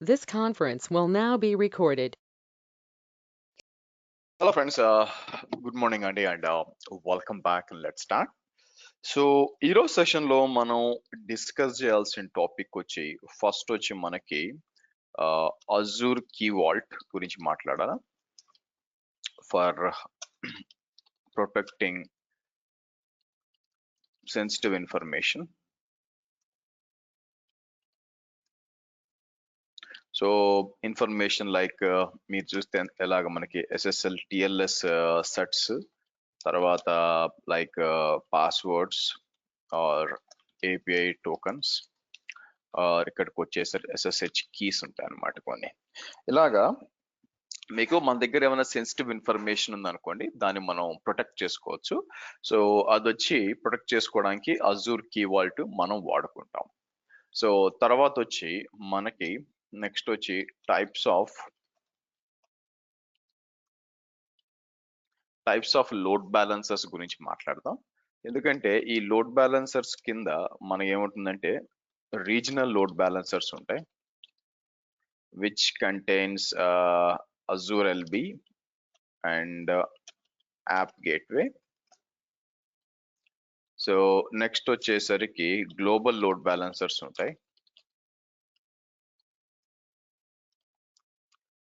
This conference will now be recorded. Hello friends, good morning అండి and welcome back. Let's start. So ఈరోజు session లో మనం discuss చేయాల్సిన topic వచ్చి first వచ్చి మనకి అజూర్ కీ వాల్ట్ గురించి మాట్లాడాలా for protecting sensitive information. So information like మీరు చూస్తే ఎలాగ మనకి ఎస్ఎస్ఎల్ టిఎల్ఎస్ సెట్స్, తర్వాత like passwords or API tokens, ఇక్కడికి వచ్చేసరి ఎస్ఎస్హెచ్ కీస్ ఉంటాయి అన్నమాట. కొన్ని ఇలాగా మీకు మన దగ్గర ఏమైనా సెన్సిటివ్ ఇన్ఫర్మేషన్ ఉందనుకోండి, దాన్ని మనం ప్రొటెక్ట్ చేసుకోవచ్చు. సో అది వచ్చి ప్రొటెక్ట్ చేసుకోవడానికి అజూర్ కీ వాల్ట్ మనం వాడుకుంటాం. సో తర్వాత వచ్చి మనకి నెక్స్ట్ వచ్చి టైప్స్ ఆఫ్ లోడ్ బ్యాలెన్సర్స్ గురించి మాట్లాడదాం. ఎందుకంటే ఈ లోడ్ బ్యాలెన్సర్స్ కింద మనకి ఏముంటుందంటే రీజనల్ లోడ్ బ్యాలెన్సర్స్ ఉంటాయి, which contains Azure LB and app gateway. So next వచ్చేసరికి గ్లోబల్ లోడ్ బ్యాలెన్సర్స్ ఉంటాయి,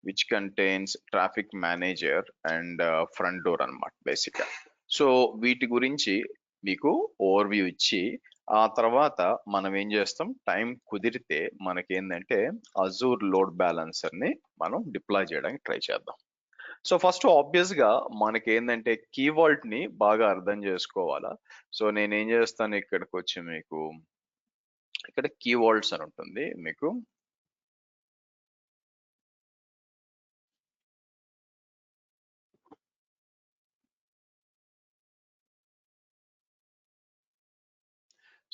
which contains traffic manager and front door అన్నమాట బేసిక్గా. సో వీటి గురించి మీకు ఓవర్వ్యూ ఇచ్చి ఆ తర్వాత మనం ఏం చేస్తాం, టైం కుదిరితే మనకి ఏంటంటే అజూర్ లోడ్ బ్యాలెన్సర్ ని మనం డిప్లాయ్ చేయడానికి ట్రై చేద్దాం. సో ఫస్ట్ ఆబ్వియస్ గా మనకి ఏంటంటే కీవర్డ్ ని బాగా అర్థం చేసుకోవాలా. సో నేను ఏం చేస్తాను, ఇక్కడికి వచ్చి మీకు ఇక్కడ కీవర్డ్స్ అని ఉంటుంది మీకు.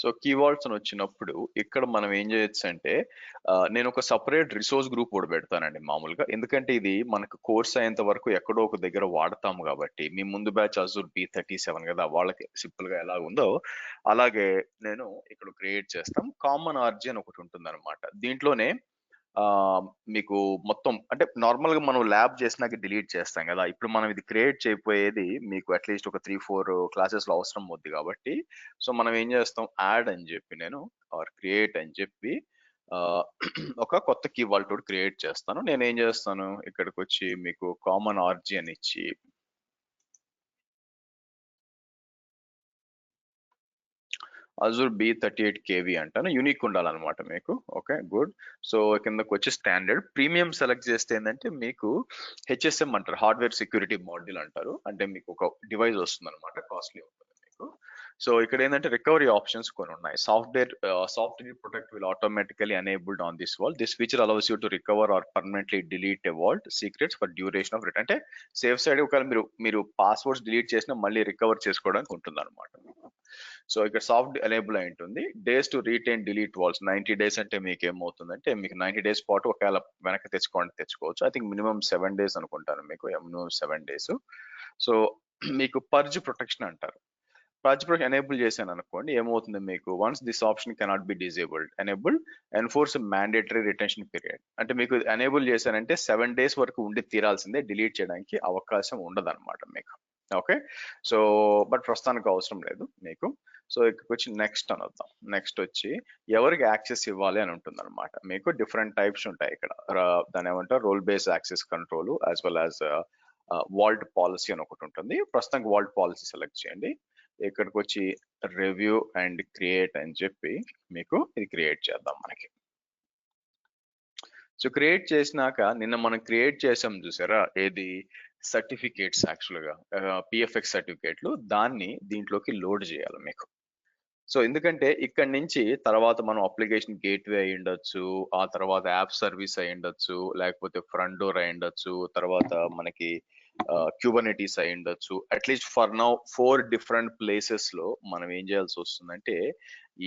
సో కీవర్డ్స్ అని వచ్చినప్పుడు ఇక్కడ మనం ఏం చేయొచ్చు అంటే నేను ఒక సపరేట్ రిసోర్స్ గ్రూప్ కూడా పెడతానండి మామూలుగా. ఎందుకంటే ఇది మనకు కోర్స్ అయ్యేంత వరకు ఎక్కడో ఒక దగ్గర వాడతాము కాబట్టి. మీ ముందు బ్యాచ్ అజూర్ B37 కదా, వాళ్ళకి సింపుల్ గా ఎలా ఉందో అలాగే నేను ఇక్కడ క్రియేట్ చేస్తాం. కామన్ ఆర్జీ అని ఒకటి ఉంటుంది అనమాట. దీంట్లోనే ఆ మీకు మొత్తం అంటే నార్మల్ గా మనం ల్యాబ్ చేసినాక డిలీట్ చేస్తాం కదా, ఇప్పుడు మనం ఇది క్రియేట్ చేయబోయేది మీకు అట్లీస్ట్ ఒక 3-4 క్లాసెస్ లో అవసరం అవుద్ది కాబట్టి. సో మనం ఏం చేస్తాం, యాడ్ అని చెప్పి నేను ఆర్ క్రియేట్ అని చెప్పి ఆ, ఒక కొత్త కీ వాల్ట్ క్రియేట్ చేస్తాను. నేను ఏం చేస్తాను, ఇక్కడికి వచ్చి మీకు కామన్ ఆర్జీ అని ఇచ్చి అజూర్ B38KV అంటాను. యూనిక్ ఉండాలన్నమాట మీకు. Okay good. సో కిందకు వచ్చి స్టాండర్డ్ ప్రీమియం సెలెక్ట్ చేస్తే ఏంటంటే మీకు HSM అంటారు, హార్డ్వేర్ సెక్యూరిటీ మాడ్యూల్ అంటారు. అంటే మీకు ఒక డివైస్ వస్తుంది అనమాట, కాస్ట్లీ ఉంటుంది మీకు. సో ఇక్కడ ఏంటంటే రికవరీ ఆప్షన్స్ కొన్ని ఉన్నాయి. Software protect will automatically enabled on this vault. This feature allows you to recover or permanently delete a vault secrets for duration of return. అంటే సేఫ్ సైడ్ ఒకవేళ మీరు పాస్వర్డ్స్ డిలీట్ చేసినా మళ్ళీ recover చేసుకోవడానికి ఉంటుంది అనమాట. సో ఇక్కడ సాఫ్ట్ ఎనేబుల్ అయి ఉంటుంది. Days to retain delete vaults 90 days అంటే మీకు ఏమవుతుందంటే మీకు 90 డేస్ పాటు ఒకవేళ వెనక్కి తెచ్చుకోవచ్చు. ఐ థింక్ మినిమం 7 డేస్ అనుకుంటాను మీకు, మినిమం 7 డేస్. సో మీకు పర్జ్ ప్రొటెక్షన్ అంటారు. పర్జ్ ప్రొటెక్షన్ ఎనేబుల్ చేశాను అనుకోండి, ఏమవుతుంది మీకు, once this option cannot be disabled enabled enforce mandatory retention period. అంటే మీకు ఎనేబుల్ చేశానంటే 7 డేస్ వరకు ఉండి తీరాల్సిందే, డిలీట్ చేయడానికి అవకాశం ఉండదు అనమాట మీకు. ఓకే. సో బట్ ప్రస్తుతానికి అవసరం లేదు మీకు. సో ఇక్కడికి వచ్చి నెక్స్ట్ అని వద్దాం. నెక్స్ట్ వచ్చి ఎవరికి యాక్సెస్ ఇవ్వాలి అని ఉంటుంది అనమాట. మీకు డిఫరెంట్ టైప్స్ ఉంటాయి ఇక్కడ. దాని ఏమంటారు, role base access control as well as vault policy అని ఒకటి ఉంటుంది. ప్రస్తుతానికి వాల్ట్ పాలసీ సెలెక్ట్ చేయండి. ఇక్కడికి వచ్చి రివ్యూ అండ్ క్రియేట్ అని చెప్పి మీకు ఇది క్రియేట్ చేద్దాం మనకి. సో క్రియేట్ చేసినాక నిన్న మనం క్రియేట్ చేసాం చూసారా, ఏది సర్టిఫికేట్స్, యాక్చువల్గా పిఎఫ్ఎక్స్ సర్టిఫికేట్లు, దాన్ని దీంట్లోకి లోడ్ చేయాలి మీకు. సో ఎందుకంటే ఇక్కడ నుంచి తర్వాత మనం అప్లికేషన్ గేట్వే అయి ఉండొచ్చు, ఆ తర్వాత యాప్ సర్వీస్ అయి ఉండొచ్చు, లేకపోతే ఫ్రంట్ డోర్ అయి ఉండొచ్చు, తర్వాత మనకి క్యూబర్నెటీస్ అయి ఉండొచ్చు. At least for now 4 different places లో మనం ఏం చేయాల్సి వస్తుందంటే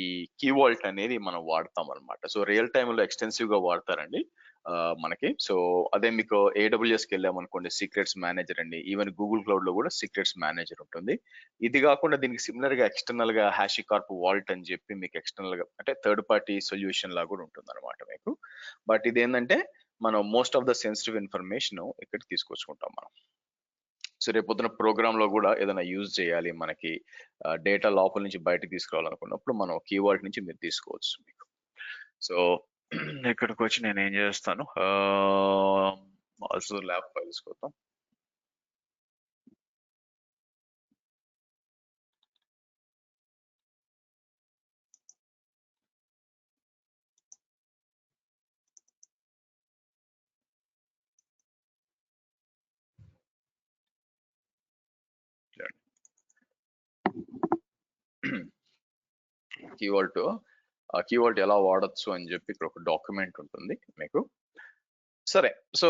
ఈ కీ వాల్ట్ అనేది మనం వాడతాం అనమాట. సో రియల్ టైమ్ లో ఎక్స్టెన్సివ్ గా వాడతారండి మనకి. సో అదే మీకు AWSకి వెళ్ళామనుకోండి సీక్రెట్స్ మేనేజర్ అండి. ఈవెన్ గూగుల్ క్లౌడ్ లో కూడా సీక్రెట్స్ మేనేజర్ ఉంటుంది. ఇది కాకుండా దీనికి సిమిలర్ గా ఎక్స్టర్నల్ గా హ్యాషికార్ప్ వాల్ట్ అని చెప్పి మీకు ఎక్స్టర్నల్ గా అంటే థర్డ్ పార్టీ సొల్యూషన్ లా కూడా ఉంటుంది అనమాట మీకు. బట్ ఇదేంటంటే మనం most of the sensitive information ఇక్కడ తీసుకొచ్చుకుంటాం మనం. సో రేపొద్దున ప్రోగ్రామ్ లో కూడా ఏదైనా యూజ్ చేయాలి మనకి డేటా లోపల నుంచి బయటకు తీసుకురావాలనుకున్నప్పుడు మనం కీవర్డ్ నుంచి మీరు తీసుకోవచ్చు మీకు. సో ఇక్కడికి వచ్చి నేను ఏం చేస్తాను ల్యాబ్ ఫైల్స్ కోసం కీవర్డ్ ఎలా వాడచ్చు అని చెప్పి ఇక్కడ ఒక డాక్యుమెంట్ ఉంటుంది మీకు. సరే సో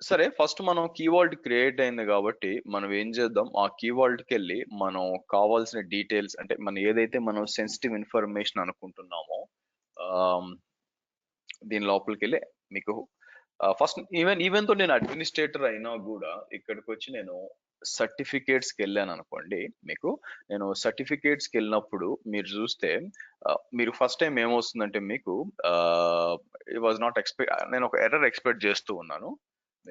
సరే ఫస్ట్ మనం కీవర్డ్ క్రియేట్ అయింది కాబట్టి మనం ఏం చేద్దాం, ఆ కీవర్డ్కి వెళ్ళి మనం కావాల్సిన డీటెయిల్స్ అంటే మనం ఏదైతే మనం సెన్సిటివ్ ఇన్ఫర్మేషన్ అనుకుంటున్నామో దీని లోపలికి వెళ్ళి మీకు ఫస్ట్ ఈవెన్ తో నేను అడ్మినిస్ట్రేటర్ అయినా కూడా ఇక్కడికి వచ్చి నేను సర్టిఫికేట్స్కి వెళ్ళాను అనుకోండి మీకు. నేను సర్టిఫికేట్స్కి వెళ్ళినప్పుడు మీరు చూస్తే మీరు ఫస్ట్ టైం ఏమొస్తుందంటే మీకు ఇట్ వాజ్ నాట్ ఎక్స్పెక్ట్, నేను ఒక ఎర్రర్ ఎక్స్పెక్ట్ చేస్తూ ఉన్నాను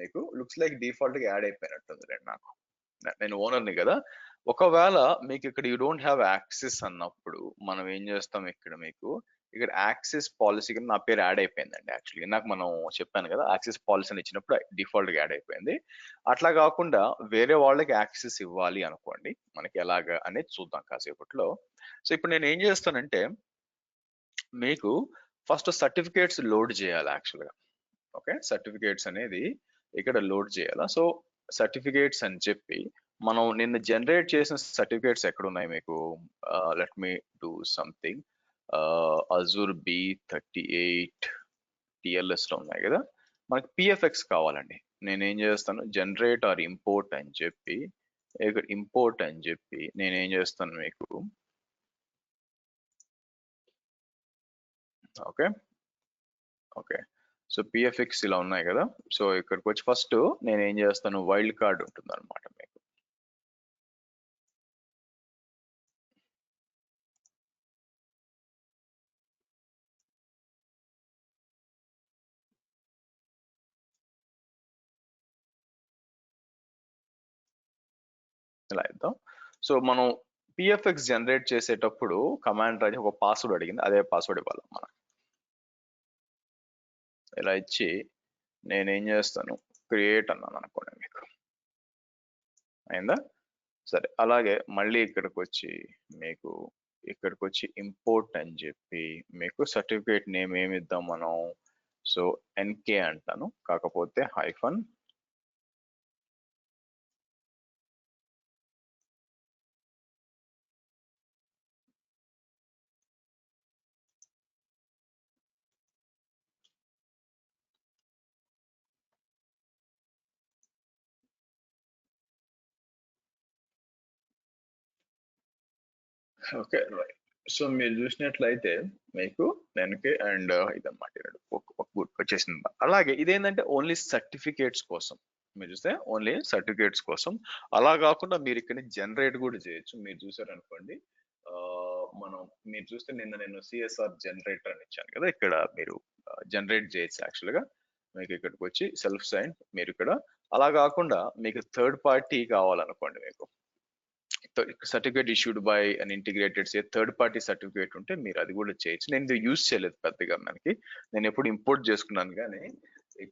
మీకు. లుక్స్ లైక్ డిఫాల్ట్ గా యాడ్ అయిపోయినట్టుంది నాకు, నేను ఓనర్ని కదా. ఒకవేళ మీకు ఇక్కడ యూ డోంట్ హ్యావ్ యాక్సెస్ అన్నప్పుడు మనం ఏం చేస్తాం ఇక్కడ మీకు ఇక్కడ యాక్సెస్ పాలసీ కింద నా పేరు యాడ్ అయిపోయిందండి. యాక్చువల్లీ నాకు మనం చెప్పాను కదా యాక్సెస్ పాలసీ అని ఇచ్చినప్పుడు డిఫాల్ట్ గా యాడ్ అయిపోయింది. అట్లా కాకుండా వేరే వాళ్ళకి యాక్సెస్ ఇవ్వాలి అనుకోండి మనకి ఎలాగా అనేది చూద్దాం కాసేపట్లో. సో ఇప్పుడు నేను ఏం చేస్తానంటే మీకు ఫస్ట్ సర్టిఫికేట్స్ లోడ్ చేయాలి యాక్చువల్గా. ఓకే సర్టిఫికేట్స్ అనేది ఇక్కడ లోడ్ చేయాలా. సో సర్టిఫికేట్స్ అని చెప్పి మనం నిన్న జనరేట్ చేసిన సర్టిఫికేట్స్ ఎక్కడ ఉన్నాయి మీకు, let me do something. Azure B38 TLS లో ఉన్నాయి కదా. మనకి PFX కావాలండి. నేనేం చేస్తాను జనరేట్ ఆర్ ఇంపోర్ట్ అని చెప్పి ఇక్కడ ఇంపోర్ట్ అని చెప్పి నేనేం చేస్తాను మీకు ఓకే ఓకే సో PFX ఇలా ఉన్నాయి కదా. సో ఇక్కడికి వచ్చి ఫస్ట్ నేను ఏం చేస్తాను వైల్డ్ కార్డ్ ఉంటుంది అనమాట మీకు. ఇలా ఇద్దాం. సో మనం PFX జనరేట్ చేసేటప్పుడు కమాండ్ రాజు ఒక పాస్వర్డ్ అడిగింది, అదే పాస్వర్డ్ ఇవ్వాలి మనం. ఇలా ఇచ్చి నేనేం చేస్తాను క్రియేట్ అన్నాను అనుకోండి మీకు, అయిందా. సరే అలాగే మళ్ళీ ఇక్కడికి వచ్చి మీకు ఇక్కడికి వచ్చి ఇంపోర్ట్ అని చెప్పి మీకు సర్టిఫికేట్ నేమ్ ఏమి ఇద్దాం మనం. సో NK అంటాను కాకపోతే హైఫన్ ఓకే రైట్. సో మీరు చూసినట్లయితే మీకు దానికి అండ్ ఇదన్నమాట వచ్చేసింది. అలాగే ఇదేంటంటే ఓన్లీ సర్టిఫికేట్స్ కోసం మీరు చూస్తే ఓన్లీ సర్టిఫికేట్స్ కోసం. అలా కాకుండా మీరు ఇక్కడ జనరేట్ కూడా చేయొచ్చు. మీరు చూసారనుకోండి మనం మీరు చూస్తే నేను CSR జనరేటర్ అని ఇచ్చాను కదా, ఇక్కడ మీరు జనరేట్ చేయొచ్చు యాక్చువల్గా. మీకు ఇక్కడికి వచ్చి సెల్ఫ్ సైన్ మీరు ఇక్కడ. అలా కాకుండా మీకు థర్డ్ పార్టీ కావాలనుకోండి మీకు certificate issued by an integrated third party certificate ఉంటే మీరు అది కూడా చేయొచ్చు. నేను ఇది యూజ్ చేయలేదు పెద్దగా మనకి, నేను ఎప్పుడు ఇంపోర్ట్ చేసుకున్నాను కానీ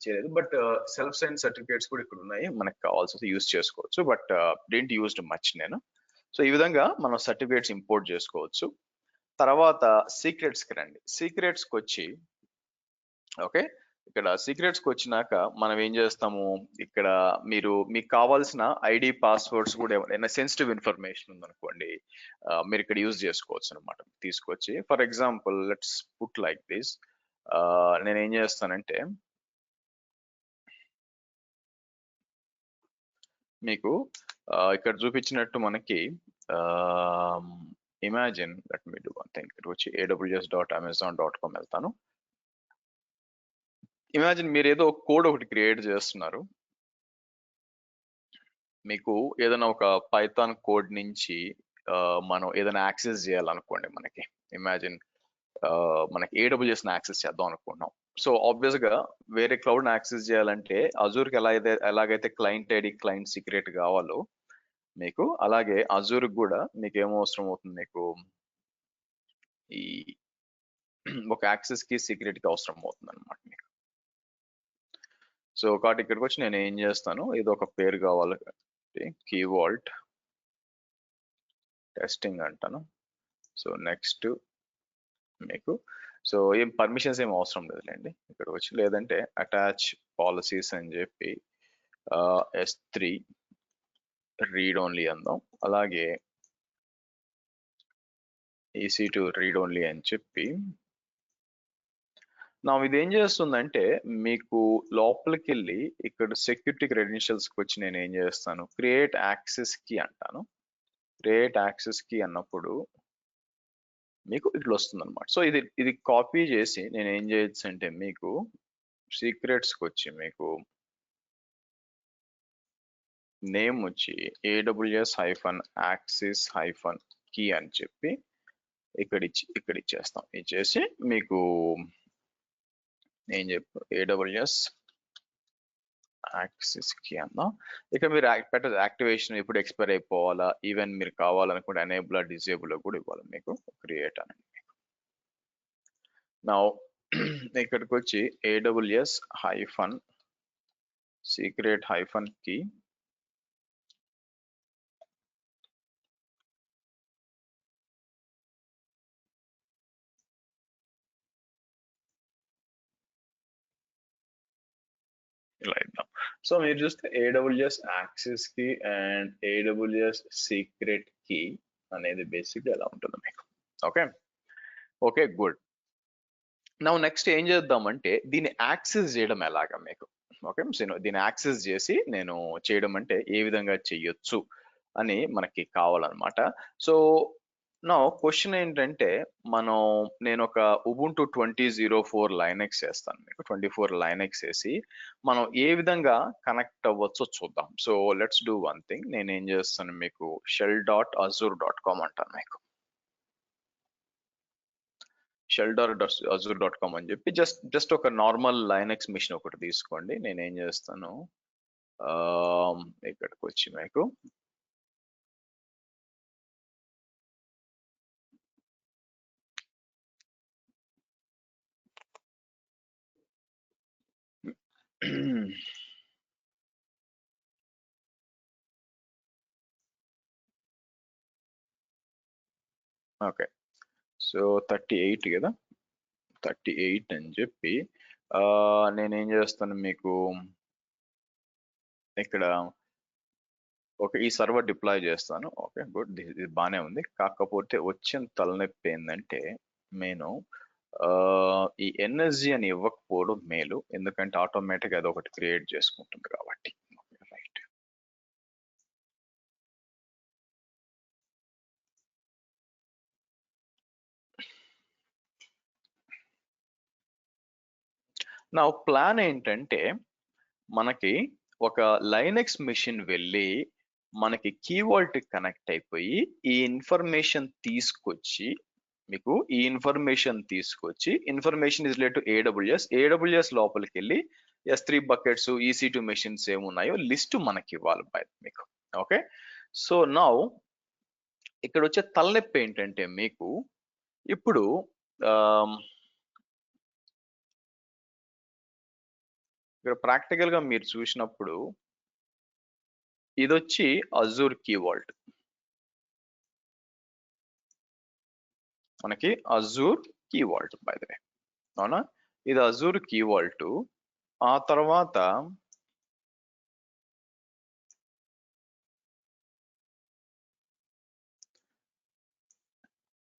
చేయలేదు. బట్ సెల్ఫ్ సైన్ సర్టిఫికేట్స్ కూడా ఇక్కడ ఉన్నాయి మనకు కావాల్సి యూజ్ చేసుకోవచ్చు. బట్ డెంట్ యూజ్డ్ మచ్ నేను. సో ఈ విధంగా మనం సర్టిఫికేట్స్ ఇంపోర్ట్ చేసుకోవచ్చు. తర్వాత సీక్రెట్స్కి రండి. సీక్రెట్స్కి వచ్చి ఓకే ఇక్కడ సీక్రెట్స్కి వచ్చినాక మనం ఏం చేస్తాము ఇక్కడ మీకు కావాల్సిన ఐడి పాస్వర్డ్స్ కూడా ఏమైనా సెన్సిటివ్ ఇన్ఫర్మేషన్ ఉందనుకోండి మీరు ఇక్కడ యూజ్ చేసుకోవచ్చు అనమాట. తీసుకొచ్చి for example let's put like this. నేను ఏం చేస్తానంటే మీకు ఇక్కడ చూపించినట్టు మనకి imagine let me do one thing. ఇక్కడ వచ్చి aws.amazon.com వెళ్తాను. ఇమాజిన్ మీరు ఏదో కోడ్ ఒకటి క్రియేట్ చేస్తున్నారు. మీకు ఏదైనా ఒక పైథాన్ కోడ్ నుంచి మనం ఏదైనా యాక్సెస్ చేయాలనుకోండి. మనకి ఇమాజిన్ మనకి AWS ని యాక్సెస్ చేద్దాం అనుకుంటున్నాం. సో ఆబ్వియస్ గా వేరే క్లౌడ్ యాక్సెస్ చేయాలంటే అజూర్ కి ఎలాగైతే క్లయింట్ ఐడి క్లయింట్ సీక్రెట్ కావాలో మీకు, అలాగే అజూర్ కూడా మీకు ఏమో అవసరం అవుతుంది, మీకు ఈ ఒక యాక్సెస్ కి సీక్రెట్ కి అవసరం అవుతుంది అనమాట మీకు. సో కాబట్టి ఇక్కడికి వచ్చి నేను ఏం చేస్తాను, ఏదో ఒక పేరు కావాలి, కీవాల్ట్ టెస్టింగ్ అంటాను. సో నెక్స్ట్ మీకు సో ఏం పర్మిషన్స్ ఏం అవసరం లేదులేండి ఇక్కడ వచ్చి, లేదంటే అటాచ్ పాలసీస్ అని చెప్పి S3 రీడ్ ఓన్లీ అందాం, అలాగే EC2 రీడ్ ఓన్లీ అని చెప్పి. నా ఇది ఏం చేస్తుందంటే మీకు లోపలికి వెళ్ళి ఇక్కడ సెక్యూరిటీ క్రెడెన్షియల్స్ కి వచ్చి నేను ఏం చేస్తాను, క్రియేట్ యాక్సెస్ కి అంటాను. క్రియేట్ యాక్సెస్ కి అన్నప్పుడు మీకు ఇట్లా వస్తుంది అనమాట. సో ఇది కాపీ చేసి నేను ఏం చేయొచ్చు అంటే మీకు సీక్రెట్స్కి వచ్చి మీకు నేమ్ వచ్చి AWS-access-key అని చెప్పి ఇక్కడ ఇచ్చేస్తాం. ఇచ్చేసి మీకు ఏం చెప్పు AWS యాక్సెస్ కి అన్నా. ఇక్కడ మీరు పెట్టదు యాక్టివేషన్ ఎప్పుడు ఎక్స్పైర్ అయిపోవాలా, ఈవెన్ మీరు కావాలనుకుంటే ఎనేబుల్ డిజేబుల్ కూడా ఇవ్వాలి మీకు, క్రియేట్ అని. నా ఇక్కడికి వచ్చి AWS-secret-key ఇలా ఇద్దాం. సో మీరు చూస్తే AWS యాక్సెస్ కి అండ్ AWS సీక్రెట్ కీ అనేది బేసిక్గా ఎలా ఉంటుంది మీకు. Okay okay good. నా నెక్స్ట్ ఏం చేద్దామంటే దీన్ని యాక్సెస్ చేయడం ఎలాగా మీకు. ఓకే దీన్ని యాక్సెస్ చేసి నేను చేయడం అంటే ఏ విధంగా చెయ్యొచ్చు అని మనకి కావాలన్నమాట. సో నా క్వశ్చన్ ఏంటంటే నేను ఒక ఉబుంటు 20.04 లైనెక్స్ చేస్తాను మీకు, 24 లైనెక్స్ వేసి మనం ఏ విధంగా కనెక్ట్ అవ్వచ్చో చూద్దాం. So let's do one thing. నేను ఏం చేస్తాను మీకు shell.azure.com అంటాను మీకు, shell.azure.com అని చెప్పి జస్ట్ ఒక నార్మల్ లైనెక్స్ మిషన్ ఒకటి తీసుకోండి. నేను ఏం చేస్తాను ఇక్కడికి వచ్చి మీకు ఓకే సో 38 కదా, 38 అని చెప్పి నేనేం చేస్తాను మీకు ఇక్కడ ఓకే ఈ సర్వర్ డిప్లాయ్ చేస్తాను. ఓకే గుడ్, ఇది బాగానే ఉంది. కాకపోతే వచ్చిన తలనొప్పి ఏంటంటే నేను ఈ NSG అని ఇవ్వకపోవడం మేలు, ఎందుకంటే ఆటోమేటిక్ అది ఒకటి క్రియేట్ చేసుకుంటుంది కాబట్టి. రైట్, నా ప్లాన్ ఏంటంటే మనకి ఒక లైనెక్స్ మిషన్ వెళ్ళి మనకి కీవాల్ట్ కనెక్ట్ అయిపోయి ఈ ఇన్ఫర్మేషన్ తీసుకొచ్చి మీకు information is related to AWS లోపలికి వెళ్ళి S3 బకెట్స్ EC2 మెషిన్స్ ఏమున్నాయో లిస్ట్ మనకి ఇవ్వాలి మీకు. ఓకే సో నౌ ఇక్కడ వచ్చే తలనొప్పి ఏంటంటే మీకు ఇప్పుడు ఇక్కడ ప్రాక్టికల్ గా మీరు చూసినప్పుడు ఇది వచ్చి అజూర్ కీవాల్ట్, మనకి అజూర్ కీవాల్ట్ బై ద వే, అవునా? ఇది అజూర్ కీవాల్ట్. ఆ తర్వాత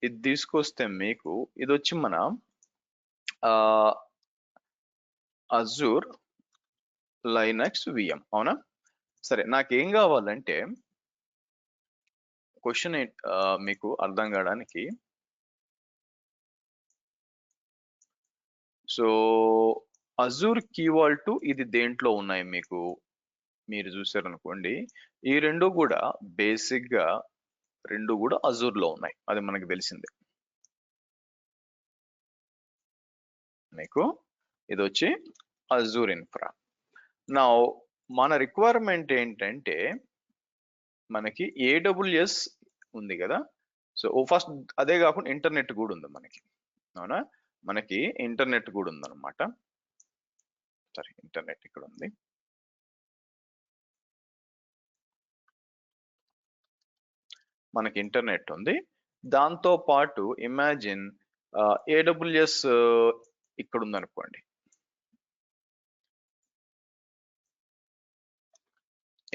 ఇది తీసుకొస్తే మీకు ఇది వచ్చి మన అజూర్ లైనక్స్ VM, అవునా? సరే, నాకేం కావాలంటే క్వశ్చన్ మీకు అర్థం కావడానికి, సో అజూర్ కీవాల్ట్ ఇది దేంట్లో ఉన్నాయి మీకు మీరు చూసారనుకోండి, ఈ రెండు కూడా బేసిక్ గా రెండు కూడా అజూర్ లో ఉన్నాయి, అది మనకు తెలిసిందే. మీకు ఇది వచ్చి అజూర్ ఇన్ఫ్రా. నా మన రిక్వైర్మెంట్ ఏంటంటే మనకి ఏడబ్ల్యూఎస్ ఉంది కదా, సో ఫస్ట్ అదే కాకుండా ఇంటర్నెట్ కూడా ఉంది మనకి, అవునా? మనకి ఇంటర్నెట్ కూడా ఉందన్నమాట. సరే, ఇంటర్నెట్ ఇక్కడ ఉంది. మనకి ఇంటర్నెట్ ఉంది, దాంతో పాటు ఇమాజిన్ ఏడబ్ల్యూఎస్ ఇక్కడ ఉందనుకోండి.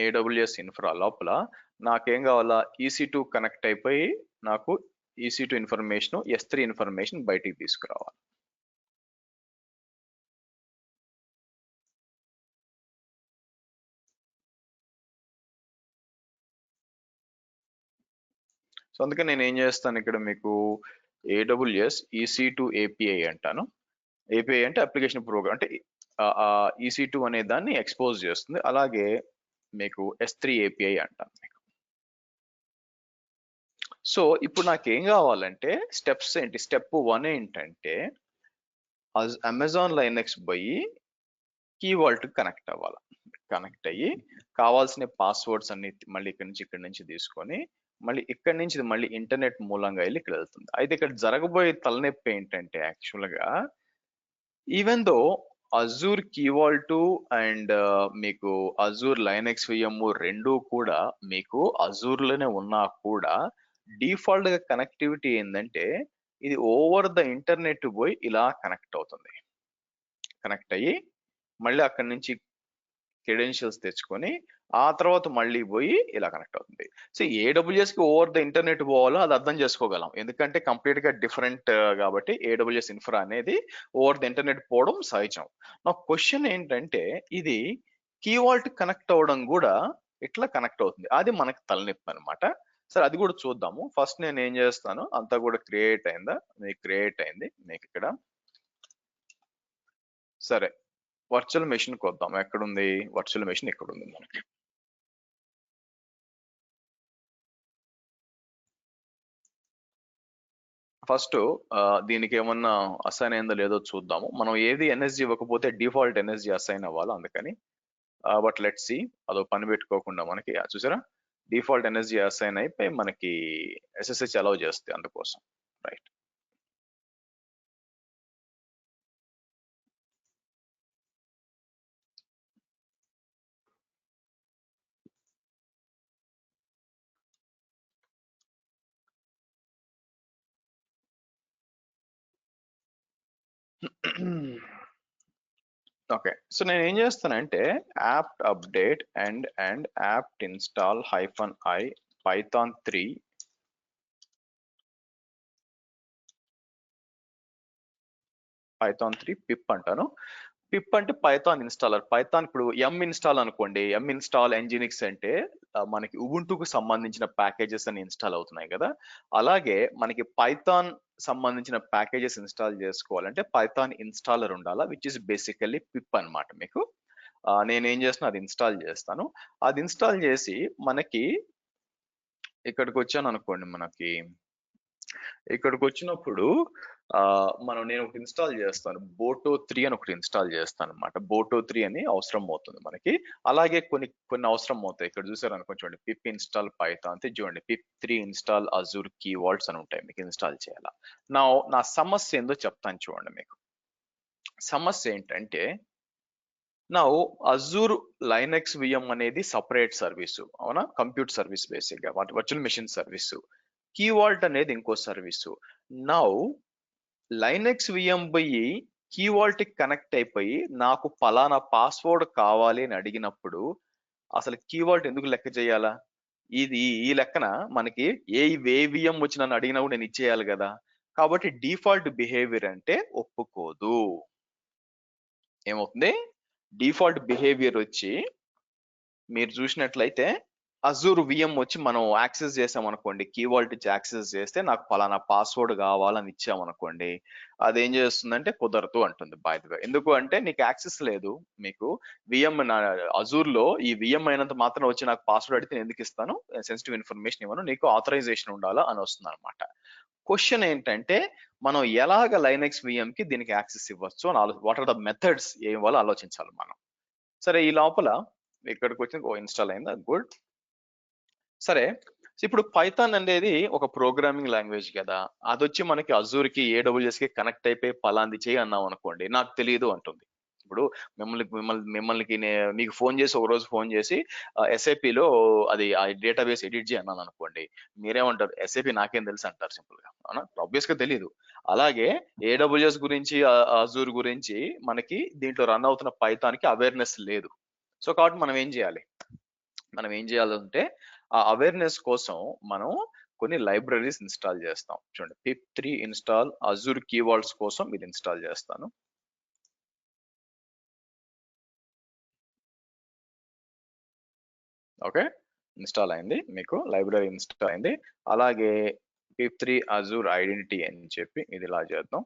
ఏడబ్ల్యూఎస్ ఇన్ఫ్రా లోపల నాకేం కావాలా, EC2 కనెక్ట్ అయిపోయి నాకు EC2 ఇన్ఫర్మేషన్, S3 ఇన్ఫర్మేషన్ బయటికి తీసుకురావాలి. సో అందుకే నేను ఏం చేస్తాను ఇక్కడ మీకు AWS EC2 API అంటాను. API అంటే అప్లికేషన్ ప్రోగ్రామ్, అంటే EC2 అనే దాన్ని ఎక్స్పోజ్ చేస్తుంది. అలాగే మీకు S3 API అంటాను మీకు. సో ఇప్పుడు నాకేం కావాలంటే స్టెప్స్ ఏంటి, స్టెప్ 1 ఏంటంటే అమెజాన్ లైనక్స్ పోయి కీవాల్ట్ కనెక్ట్ అవ్వాలి. కనెక్ట్ అయ్యి కావాల్సిన పాస్వర్డ్స్ అన్ని మళ్ళీ ఇక్కడి నుంచి తీసుకొని మళ్ళీ ఇక్కడి నుంచి ఇది మళ్ళీ ఇంటర్నెట్ మూలంగా వెళ్ళి ఇక్కడ వెళ్తుంది. అయితే ఇక్కడ జరగబోయే తలనొప్పి ఏంటంటే యాక్చువల్గా, ఈవెన్ దో అజూర్ కీవాల్ట్ అండ్ మీకు అజూర్ లైనక్స్ VM రెండు కూడా మీకు అజూర్ లోనే ఉన్నా కూడా డిఫాల్ట్ గా కనెక్టివిటీ ఏంటంటే ఇది ఓవర్ ద ఇంటర్నెట్ పోయి ఇలా కనెక్ట్ అవుతుంది. కనెక్ట్ అయ్యి మళ్ళీ అక్కడి నుంచి క్రెడెన్షియల్స్ తెచ్చుకొని ఆ తర్వాత మళ్ళీ పోయి ఇలా కనెక్ట్ అవుతుంది. సో AWS కి ఓవర్ ద ఇంటర్నెట్ పోవాలో అది అర్థం చేసుకోగలం, ఎందుకంటే కంప్లీట్ గా డిఫరెంట్ కాబట్టి AWS ఇన్ఫ్రా అనేది ఓవర్ ద ఇంటర్నెట్ పోవడం సహజం. నా క్వశ్చన్ ఏంటంటే ఇది కీవాల్ట్ కనెక్ట్ అవ్వడం కూడా ఇట్లా కనెక్ట్ అవుతుంది, అది మనకి తలనొప్పి అనమాట. సరే అది కూడా చూద్దాము. ఫస్ట్ నేను ఏం చేస్తాను, అంతా కూడా క్రియేట్ అయిందా, మీకు క్రియేట్ అయింది మీకు ఇక్కడ. సరే, వర్చువల్ మెషిన్ కి వద్దాం. ఎక్కడుంది వర్చువల్ మెషిన్? ఇక్కడ ఉంది మనకి. ఫస్ట్ దీనికి ఏమన్నా అసైన్ అయిందో లేదో చూద్దాము. మనం ఏది ఎన్ఎస్జి ఇవ్వకపోతే డిఫాల్ట్ ఎన్ఎస్జి అసైన్ అవ్వాలి, అందుకని. బట్ లెట్స్ సి, అదో పని పెట్టుకోకుండా మనకి చూసారా డిఫాల్ట్ ఎన్ఎస్జి అసైన్ అయిపోయి మనకి SSH అలౌ చేస్తే అందుకోసం, రైట్. ఓకే, సో నేను ఏం చేస్తానంటే apt update and apt install -i python 3 pip అంటాను. పిప్ అంటే పైథాన్ ఇన్స్టాలర్. పైథాన్ ఇప్పుడు ఇన్స్టాల్ అనుకోండి, ఇన్స్టాల్ ఎంజినిక్స్ అంటే మనకి ఉబుంటుకు సంబంధించిన ప్యాకేజెస్ అని ఇన్స్టాల్ అవుతున్నాయి కదా, అలాగే మనకి పైథాన్ సంబంధించిన ప్యాకేజెస్ ఇన్స్టాల్ చేసుకోవాలంటే పైథాన్ ఇన్స్టాలర్ ఉండాలా, విచ్ ఇస్ బేసికల్లీ పిప్ అన్నమాట మీకు. నేను ఏం చేస్తున్నా అది ఇన్స్టాల్ చేస్తాను. అది ఇన్స్టాల్ చేసి మనకి ఇక్కడికి వచ్చాను అనుకోండి, మనకి ఇక్కడికి వచ్చినప్పుడు నేను ఒకటి ఇన్స్టాల్ చేస్తాను, బోటో 3 అని ఒకటి ఇన్స్టాల్ చేస్తాను అనమాట. బోటో 3 అని అవసరం అవుతుంది మనకి. అలాగే కొన్ని అవసరం అవుతాయి. ఇక్కడ చూసారు అనుకో, చూడండి పిప్ ఇన్స్టాల్ పైథాన్ అంతే, చూడండి పిప్ 3 ఇన్స్టాల్ అజూర్ కీవర్డ్స్ అని ఉంటాయి, మీకు ఇన్స్టాల్ చేయాలా. నా సమస్య ఏందో చెప్తాను చూడండి మీకు. సమస్య ఏంటంటే నా అజూర్ లైనక్స్ VM అనేది సపరేట్ సర్వీసు, అవునా, కంప్యూటర్ సర్వీస్ బేసిక్ గా, వర్చువల్ మెషిన్ సర్వీసు. కీవాల్ట్ అనేది ఇంకో సర్వీసు. నౌ లైనక్స్ VM పోయి కీవాల్ట్ కనెక్ట్ అయిపోయి నాకు పలానా పాస్వర్డ్ కావాలి అని అడిగినప్పుడు అసలు కీవాల్ట్ ఎందుకు లెక్క చేయాలా? ఈ లెక్కన మనకి ఏ VM వచ్చి నన్ను అడిగినా కూడా నేను ఇచ్చేయాలి కదా. కాబట్టి డిఫాల్ట్ బిహేవియర్ అంటే ఒప్పుకోదు. ఏమవుతుంది, డిఫాల్ట్ బిహేవియర్ వచ్చి మీరు చూసినట్లయితే అజూర్ విఎం వచ్చి మనం యాక్సెస్ చేసాం అనుకోండి, కీ వాల్ట్ ఇచ్చి యాక్సెస్ చేస్తే నాకు పలానా పాస్వర్డ్ కావాలని ఇచ్చామనుకోండి, అదేం చేస్తుందంటే కుదరదు అంటుంది. బై ది వే, ఎందుకు అంటే నీకు యాక్సెస్ లేదు. మీకు విఎం అజూర్ లో ఈ విఎం అయినంత మాత్రం వచ్చి నాకు పాస్వర్డ్ అడిగితే నేను ఎందుకు ఇస్తాను, సెన్సిటివ్ ఇన్ఫర్మేషన్ ఇవ్వను, నీకు ఆథరైజేషన్ ఉండాలా అని వస్తుంది అనమాట. క్వశ్చన్ ఏంటంటే మనం ఎలాగ లైనెక్స్ విఎం కి దీనికి యాక్సెస్ ఇవ్వచ్చు అని వాట్ ఆర్ ద మెథడ్స్ ఏం వల్ల ఆలోచించాలి మనం. సరే, ఈ లోపల ఇక్కడికి వచ్చి ఇన్స్టాల్ అయిందా, గుడ్. సరే, ఇప్పుడు పైథాన్ అనేది ఒక ప్రోగ్రామింగ్ లాంగ్వేజ్ కదా, అది వచ్చి మనకి అజూర్ కి AWS కి కనెక్ట్ అయిపోయి పలాంది చేయి అన్నాం అనుకోండి, నాకు తెలియదు అంటుంది. ఇప్పుడు మీకు ఫోన్ చేసి, ఒక రోజు ఫోన్ చేసి SAP లో అది ఆ డేటాబేస్ ఎడిట్ చేయి అన్నాను అనుకోండి, మీరేమంటారు, SAP నాకేం తెలుసు అంటారు సింపుల్ గా, అవునా? ఆబ్వియస్ గా తెలియదు. అలాగే AWS గురించి, అజూర్ గురించి మనకి దీంట్లో రన్ అవుతున్న పైథాన్ కి అవేర్నెస్ లేదు. సో కాబట్టి మనం ఏం చేయాలంటే ఆ అవేర్నెస్ కోసం మనం కొన్ని లైబ్రరీస్ ఇన్స్టాల్ చేస్తాం. చూడండి, pip3 ఇన్స్టాల్ అజూర్ కీవర్డ్స్ కోసం ఇది ఇన్స్టాల్ చేస్తాను. ఓకే, ఇన్స్టాల్ అయింది, మీకు లైబ్రరీ ఇన్స్టాల్ అయింది. అలాగే pip3 అజూర్ ఐడెంటిటీ అని చెప్పి ఇది ఇలా చేద్దాం.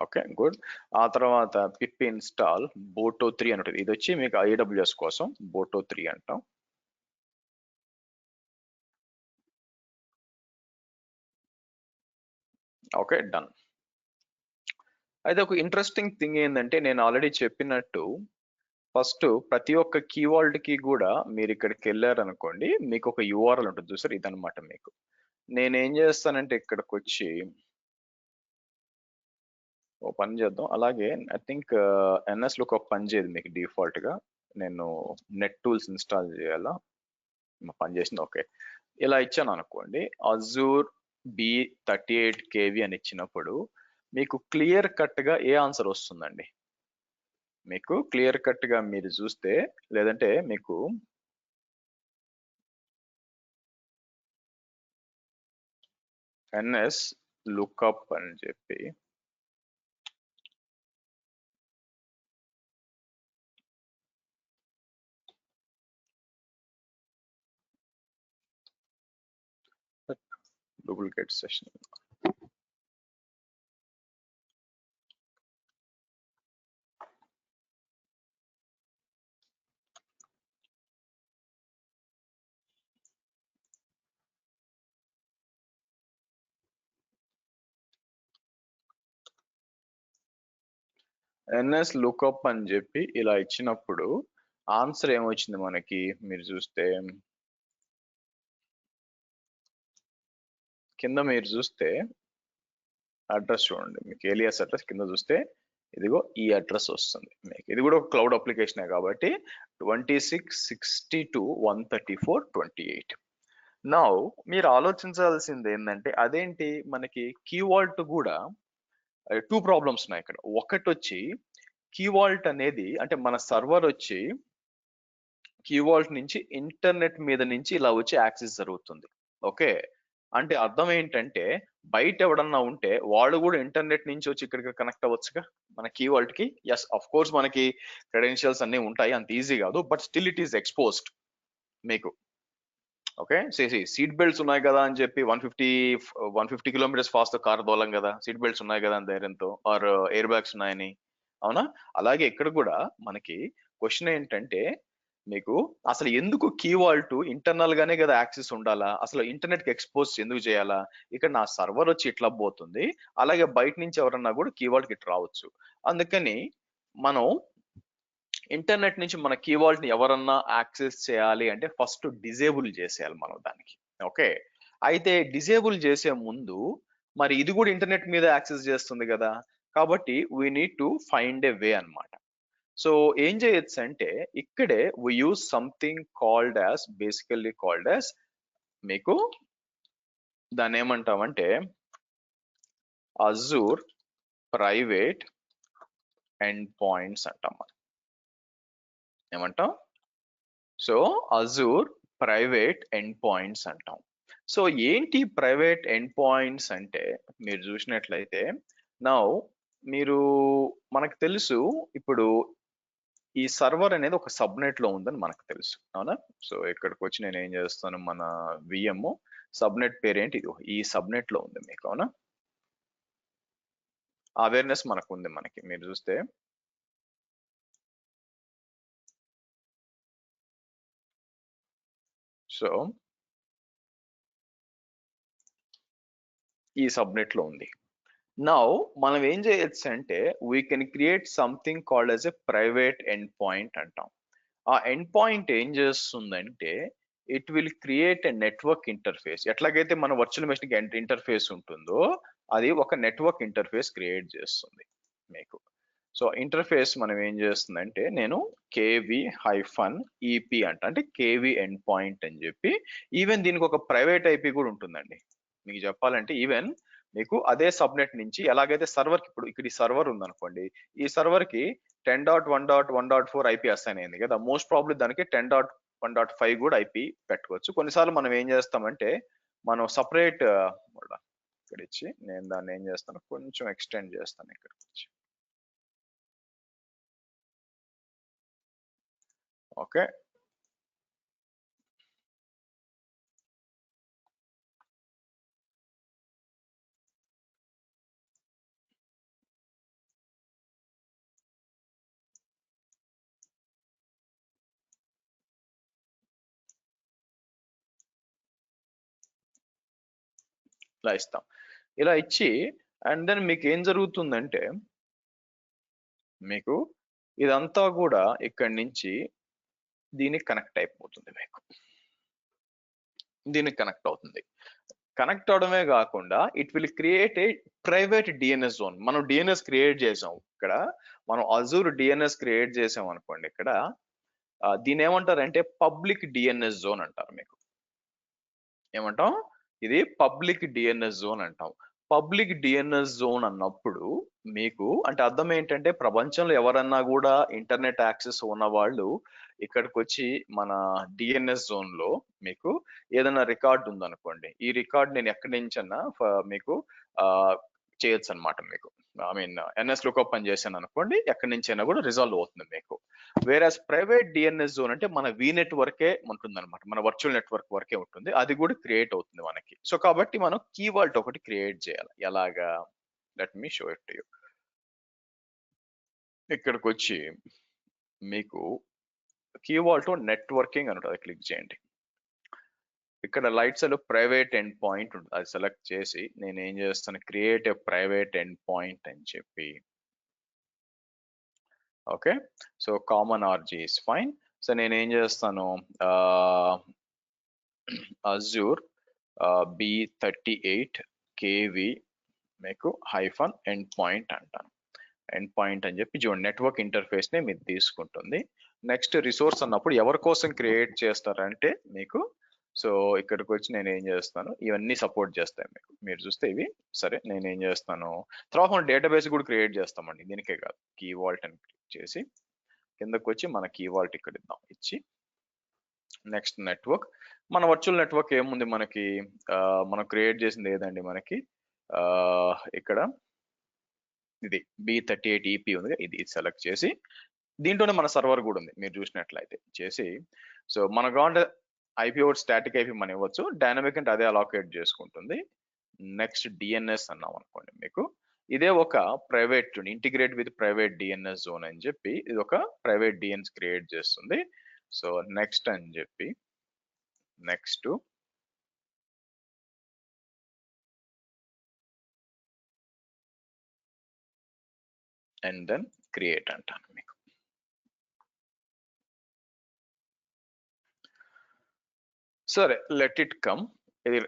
Okay, good. ఆ తర్వాత పిప్ ఇన్స్టాల్ boto3 అని ఉంటుంది, ఇది వచ్చి మీకు AWS కోసం boto3 అంటాం. Okay, done. అయితే ఒక ఇంట్రెస్టింగ్ థింగ్ ఏంటంటే, నేను ఆల్రెడీ చెప్పినట్టు ఫస్ట్ ప్రతి ఒక్క కీవర్డ్ కి కూడా మీరు ఇక్కడికి వెళ్ళారనుకోండి, మీకు ఒక URL ఉంటుంది చూసారు, ఇదనమాట. మీకు నేనేం చేస్తానంటే ఇక్కడికి వచ్చి ఓ పని చేద్దాం. అలాగే ఐ థింక్ NS లో ఒక పని చేయదు మీకు డిఫాల్ట్ గా, నేను నెట్ టూల్స్ ఇన్స్టాల్ చేయాలా, పని చేసింది. ఓకే, ఇలా ఇచ్చాను అనుకోండి, అజూర్ B38KV అని ఇచ్చినప్పుడు మీకు క్లియర్ కట్ గా ఏ ఆన్సర్ వస్తుందండి? మీకు క్లియర్ కట్ గా మీరు చూస్తే, లేదంటే మీకు NS లుక్అప్ అని చెప్పి డూప్లికేట్ సెషన్, NS లుక్అప్ అని చెప్పి ఇలా ఇచ్చినప్పుడు ఆన్సర్ ఏమొచ్చింది మనకి? మీరు చూస్తే కింద మీరు చూస్తే అడ్రస్ చూడండి, మీకు ఏలియాస్ అడ్రస్ కింద చూస్తే ఇదిగో ఈ అడ్రస్ వస్తుంది మీకు. ఇది కూడా ఒక క్లౌడ్ అప్లికేషనే కాబట్టి 2662.134.28. నౌ మీరు ఆలోచించాల్సింది ఏంటంటే, అదేంటి మనకి కీవాల్ట్ కూడా 2 ప్రాబ్లమ్స్ ఉన్నాయి ఇక్కడ. ఒకటి వచ్చి కీవాల్ట్ అనేది అంటే మన సర్వర్ వచ్చి కీవాల్ట్ నుంచి ఇంటర్నెట్ మీద నుంచి ఇలా వచ్చి యాక్సెస్ జరుగుతుంది. ఓకే, అంటే అర్థం ఏంటంటే బయట ఎవడన్నా ఉంటే వాళ్ళు కూడా ఇంటర్నెట్ నుంచి వచ్చి ఇక్కడికి కనెక్ట్ అవ్వచ్చుగా మన కీవాల్ట్ కి. ఎస్, అఫ్ కోర్స్ మనకి క్రెడెన్షియల్స్ అన్ని ఉంటాయి, అంత ఈజీ కాదు, but still it is exposed మీకు. ఓకే, సీట్ బెల్ట్స్ ఉన్నాయి కదా అని చెప్పి 150 కిలోమీటర్స్ ఫాస్ట్ కార్ దోలం కదా, సీట్ బెల్ట్స్ ఉన్నాయి కదా అని ధైర్యంతో, ఆర్ ఎయిర్ బ్యాగ్స్ ఉన్నాయని, అవునా? అలాగే ఇక్కడ కూడా మనకి క్వశ్చన్ ఏంటంటే, మీకు అసలు ఎందుకు కీవాల్ట్ ఇంటర్నల్ గానే కదా యాక్సెస్ ఉండాలా, అసలు ఇంటర్నెట్ కి ఎక్స్పోజ్ ఎందుకు చేయాలా? ఇక్కడ నా సర్వర్ వచ్చి ఇట్లా పోతుంది, అలాగే బయట నుంచి ఎవరన్నా కూడా కీవాల్ట్ కి ఇట్లా రావచ్చు. అందుకని మనం ఇంటర్నెట్ నుంచి మన కీవాల్ట్ ని ఎవరన్నా యాక్సెస్ చేయాలి అంటే ఫస్ట్ డిజేబుల్ చేసేయాలి మనం దానికి. ఓకే, అయితే డిజేబుల్ చేసే ముందు మరి ఇది కూడా ఇంటర్నెట్ మీద యాక్సెస్ చేస్తుంది కదా, కాబట్టి we need to find a way అన్నమాట. సో ఏం చేయొచ్చు అంటే ఇక్కడే we use something basically called as మీకు దాన్ని ఏమంటామంటే అజూర్ ప్రైవేట్ ఎండ్ పాయింట్స్ అంటాం మనం. ఏమంటాం? So Azure private end points అంటాం. సో ఏంటి ప్రైవేట్ ఎండ్ పాయింట్స్ అంటే, మీరు చూసినట్లయితే నౌ మీరు మనకు తెలుసు ఇప్పుడు ఈ సర్వర్ అనేది ఒక సబ్నెట్ లో ఉందని మనకు తెలుసు, అవునా? సో ఇక్కడికి వచ్చి నేను ఏం చేస్తాను, మన విఎం సబ్నెట్ పేరేంటి, ఇది ఈ సబ్నెట్ లో ఉంది మీకు, అవునా? అవేర్నెస్ మనకు ఉంది, మనకి మీరు చూస్తే సో ఈ సబ్నెట్ లో ఉంది. నౌ మనం ఏం చేయొచ్చు అంటే we can create something called as a private end point అంటాం. ఆ ఎండ్ పాయింట్ ఏం చేస్తుందంటే it will create a network interface. ఎట్లాగైతే మన వర్చువల్ మెషిన్ ఇంటర్ఫేస్ ఉంటుందో అది ఒక నెట్వర్క్ ఇంటర్ఫేస్ క్రియేట్ చేస్తుంది మీకు. సో ఇంటర్ఫేస్ మనం ఏం చేస్తుందంటే నేను KV-EP అంటే కేవీ ఎండ్ పాయింట్ అని చెప్పి, ఈవెన్ దీనికి ఒక ప్రైవేట్ ఐపీ కూడా ఉంటుందండి. మీకు చెప్పాలంటే ఈవెన్ మీకు అదే సబ్నెట్ నుంచి ఎలాగైతే సర్వర్, ఇప్పుడు ఇక్కడ ఈ సర్వర్ ఉందనుకోండి, ఈ సర్వర్ కి 10.1.1.4 ఐపీ అసైన్ అయింది కదా, మోస్ట్ ప్రాబ్లీ దానికి 10.1.5 కూడా ఐపీ పెట్టుకోవచ్చు. కొన్నిసార్లు మనం ఏం చేస్తామంటే మనం సపరేట్ ఇక్కడ ఇచ్చి నేను దాన్ని ఏం చేస్తాను, కొంచెం ఎక్స్టెండ్ చేస్తాను ఇక్కడ వచ్చి. ఓకే, ఇలా ఇస్తాం. ఇలా ఇచ్చి అండ్ దెన్ మీకు ఏం జరుగుతుందంటే మీకు ఇదంతా కూడా ఇక్కడి నుంచి దీనికి కనెక్ట్ అయిపోతుంది, మీకు దీనికి కనెక్ట్ అవుతుంది. కనెక్ట్ అవడమే కాకుండా it will create a private DNS zone. మనం డిఎన్ఎస్ క్రియేట్ చేసాం ఇక్కడ, మనం అజూర్ డిఎన్ఎస్ క్రియేట్ చేసాం అనుకోండి, ఇక్కడ దీని ఏమంటారంటే పబ్లిక్ డిఎన్ఎస్ జోన్ అంటారు. మీకు ఏమంటాం, ఇది పబ్లిక్ డిఎన్ఎస్ జోన్ అంటాం. పబ్లిక్ డిఎన్ఎస్ జోన్ అన్నప్పుడు మీకు అంటే అర్థం ఏంటంటే ప్రపంచంలో ఎవరన్నా కూడా ఇంటర్నెట్ యాక్సెస్ ఉన్న వాళ్ళు ఇక్కడికి వచ్చి మన డిఎన్ఎస్ జోన్ లో మీకు ఏదైనా రికార్డ్ ఉందనుకోండి, ఈ రికార్డ్ నేను ఎక్కడి నుంచన్నా మీకు చేయొచ్చు అనమాట. మీకు ఐ మీన్ ఎన్ఎస్ లుకప్ అని చేశాను అనుకోండి, ఎక్కడి నుంచైనా కూడా రిజాల్వ్ అవుతుంది మీకు. వేరాస్ ప్రైవేట్ డిఎన్ఎస్ జోన్ అంటే మన వి నెట్వర్కే ఉంటుంది అనమాట, మన వర్చువల్ నెట్వర్క్ వరకే ఉంటుంది, అది కూడా క్రియేట్ అవుతుంది మనకి. సో కాబట్టి మనం కీ వాల్ట్ ఒకటి క్రియేట్ చేయాలి. ఎలాగా, let me show it to you. ఇక్కడికి వచ్చి మీకు కీ వాల్ట్ నెట్వర్కింగ్ అని ఉంటుంది, క్లిక్ చేయండి. ఇక్కడ లైట్స్ లో ప్రైవేట్ ఎండ్ పాయింట్ ఉంటుంది, అది సెలెక్ట్ చేసి నేను ఏం చేస్తాను, create a private end point అని చెప్పి. Okay, so common RG is fine. So నేను ఏం చేస్తాను, అజూర్ B38 KV మీకు హైఫన్ ఎండ్ పాయింట్ అంటాను. ఎండ్ పాయింట్ అని చెప్పి చూడండి, నెట్వర్క్ ఇంటర్ఫేస్ ని మీరు తీసుకుంటుంది. నెక్స్ట్ రిసోర్స్ అన్నప్పుడు ఎవరి కోసం క్రియేట్ చేస్తారంటే మీకు, సో ఇక్కడికి వచ్చి నేను ఏం చేస్తాను, ఇవన్నీ సపోర్ట్ చేస్తాయి మీకు. మీరు చూస్తే ఇవి సరే, నేను ఏం చేస్తాను తర్వాత మనం డేటాబేస్ కూడా క్రియేట్ చేస్తామండి, దీనికే కాదు. కీ వాల్ట్ అని క్లిక్ చేసి కిందకు వచ్చి మన కీ వాల్ట్ ఇక్కడ ఇద్దాం, ఇచ్చి నెక్స్ట్ నెట్వర్క్. మన వర్చువల్ నెట్వర్క్ ఏముంది మనకి, మనం క్రియేట్ చేసింది ఏదండి మనకి, ఇక్కడ ఇది B38EP ఉంది, ఇది సెలెక్ట్ చేసి దీంట్లోనే మన సర్వర్ కూడా ఉంది మీరు చూసినట్లయితే చేసి. సో మన కావాలంటే ఐపీ అవుట్ స్టాటిక్ ఐపీ మనం ఇవ్వచ్చు, డైనమిక్ అంటే అదే అలొకేట్ చేసుకుంటుంది. నెక్స్ట్ డిఎన్ఎస్ అన్నాం అనుకోండి, మీకు ఇదే ఒక private integrate with private DNS zone అని చెప్పి ఇది ఒక ప్రైవేట్ డిఎన్ఎస్ క్రియేట్ చేస్తుంది. సో నెక్స్ట్ అని చెప్పి నెక్స్ట్ అండ్ దెన్ క్రియేట్ అంటాను మీకు. సరే లెట్ ఇట్ కమ్.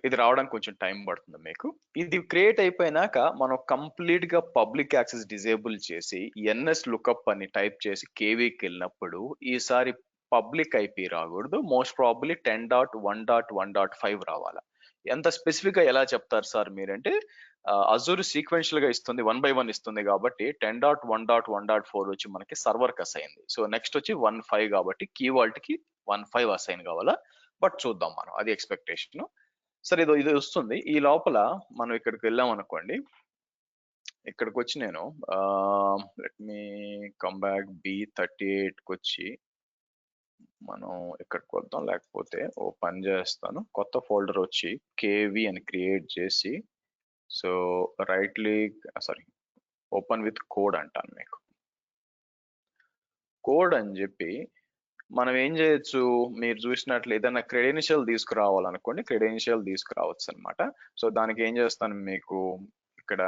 ఇది రావడానికి కొంచెం టైం పడుతుంది మీకు. ఇది క్రియేట్ అయిపోయినాక మనం కంప్లీట్ గా పబ్లిక్ యాక్సెస్ డిజేబుల్ చేసి ఎన్ఎస్ లుకప్ అని టైప్ చేసి కేవీకి వెళ్ళినప్పుడు ఈసారి పబ్లిక్ ఐపీ రాకూడదు, మోస్ట్ ప్రాబబ్లీ 10.1.1.5 రావాలా. ఎంత స్పెసిఫిక్ గా ఎలా చెప్తారు సార్ మీరంటే, అజూర్ సీక్వెన్షియల్ గా ఇస్తుంది, 1 by 1 ఇస్తుంది కాబట్టి 10.1.1.4 వచ్చి మనకి సర్వర్ కి అసైన్. సో నెక్స్ట్ వచ్చి 1.5 కాబట్టి కీ వాల్ట్ కి 1.5 అసైన్ కావాలా, బట్ చూద్దాం మనం, అది ఎక్స్పెక్టేషన్. సరే ఇది వస్తుంది. ఈ లోపల మనం ఇక్కడికి వెళ్ళాం అనుకోండి, ఇక్కడికి వచ్చి నేను లెట్ మీ కమ్ బ్యాక్ B38కి వచ్చి మనం ఇక్కడికి వద్దాం, లేకపోతే ఓ పని చేస్తాను, కొత్త ఫోల్డర్ వచ్చి కేవి అని క్రియేట్ చేసి, so right click sorry open with code అంటాను మీకు. కోడ్ అని చెప్పి మనం ఏం చేయొచ్చు, మీరు చూసినట్లు ఏదైనా క్రెడెన్షియల్ తీసుకురావాలనుకోండి, క్రెడెన్షియల్ తీసుకురావచ్చు అనమాట. సో దానికి ఏం చేస్తాను, మీకు ఇక్కడ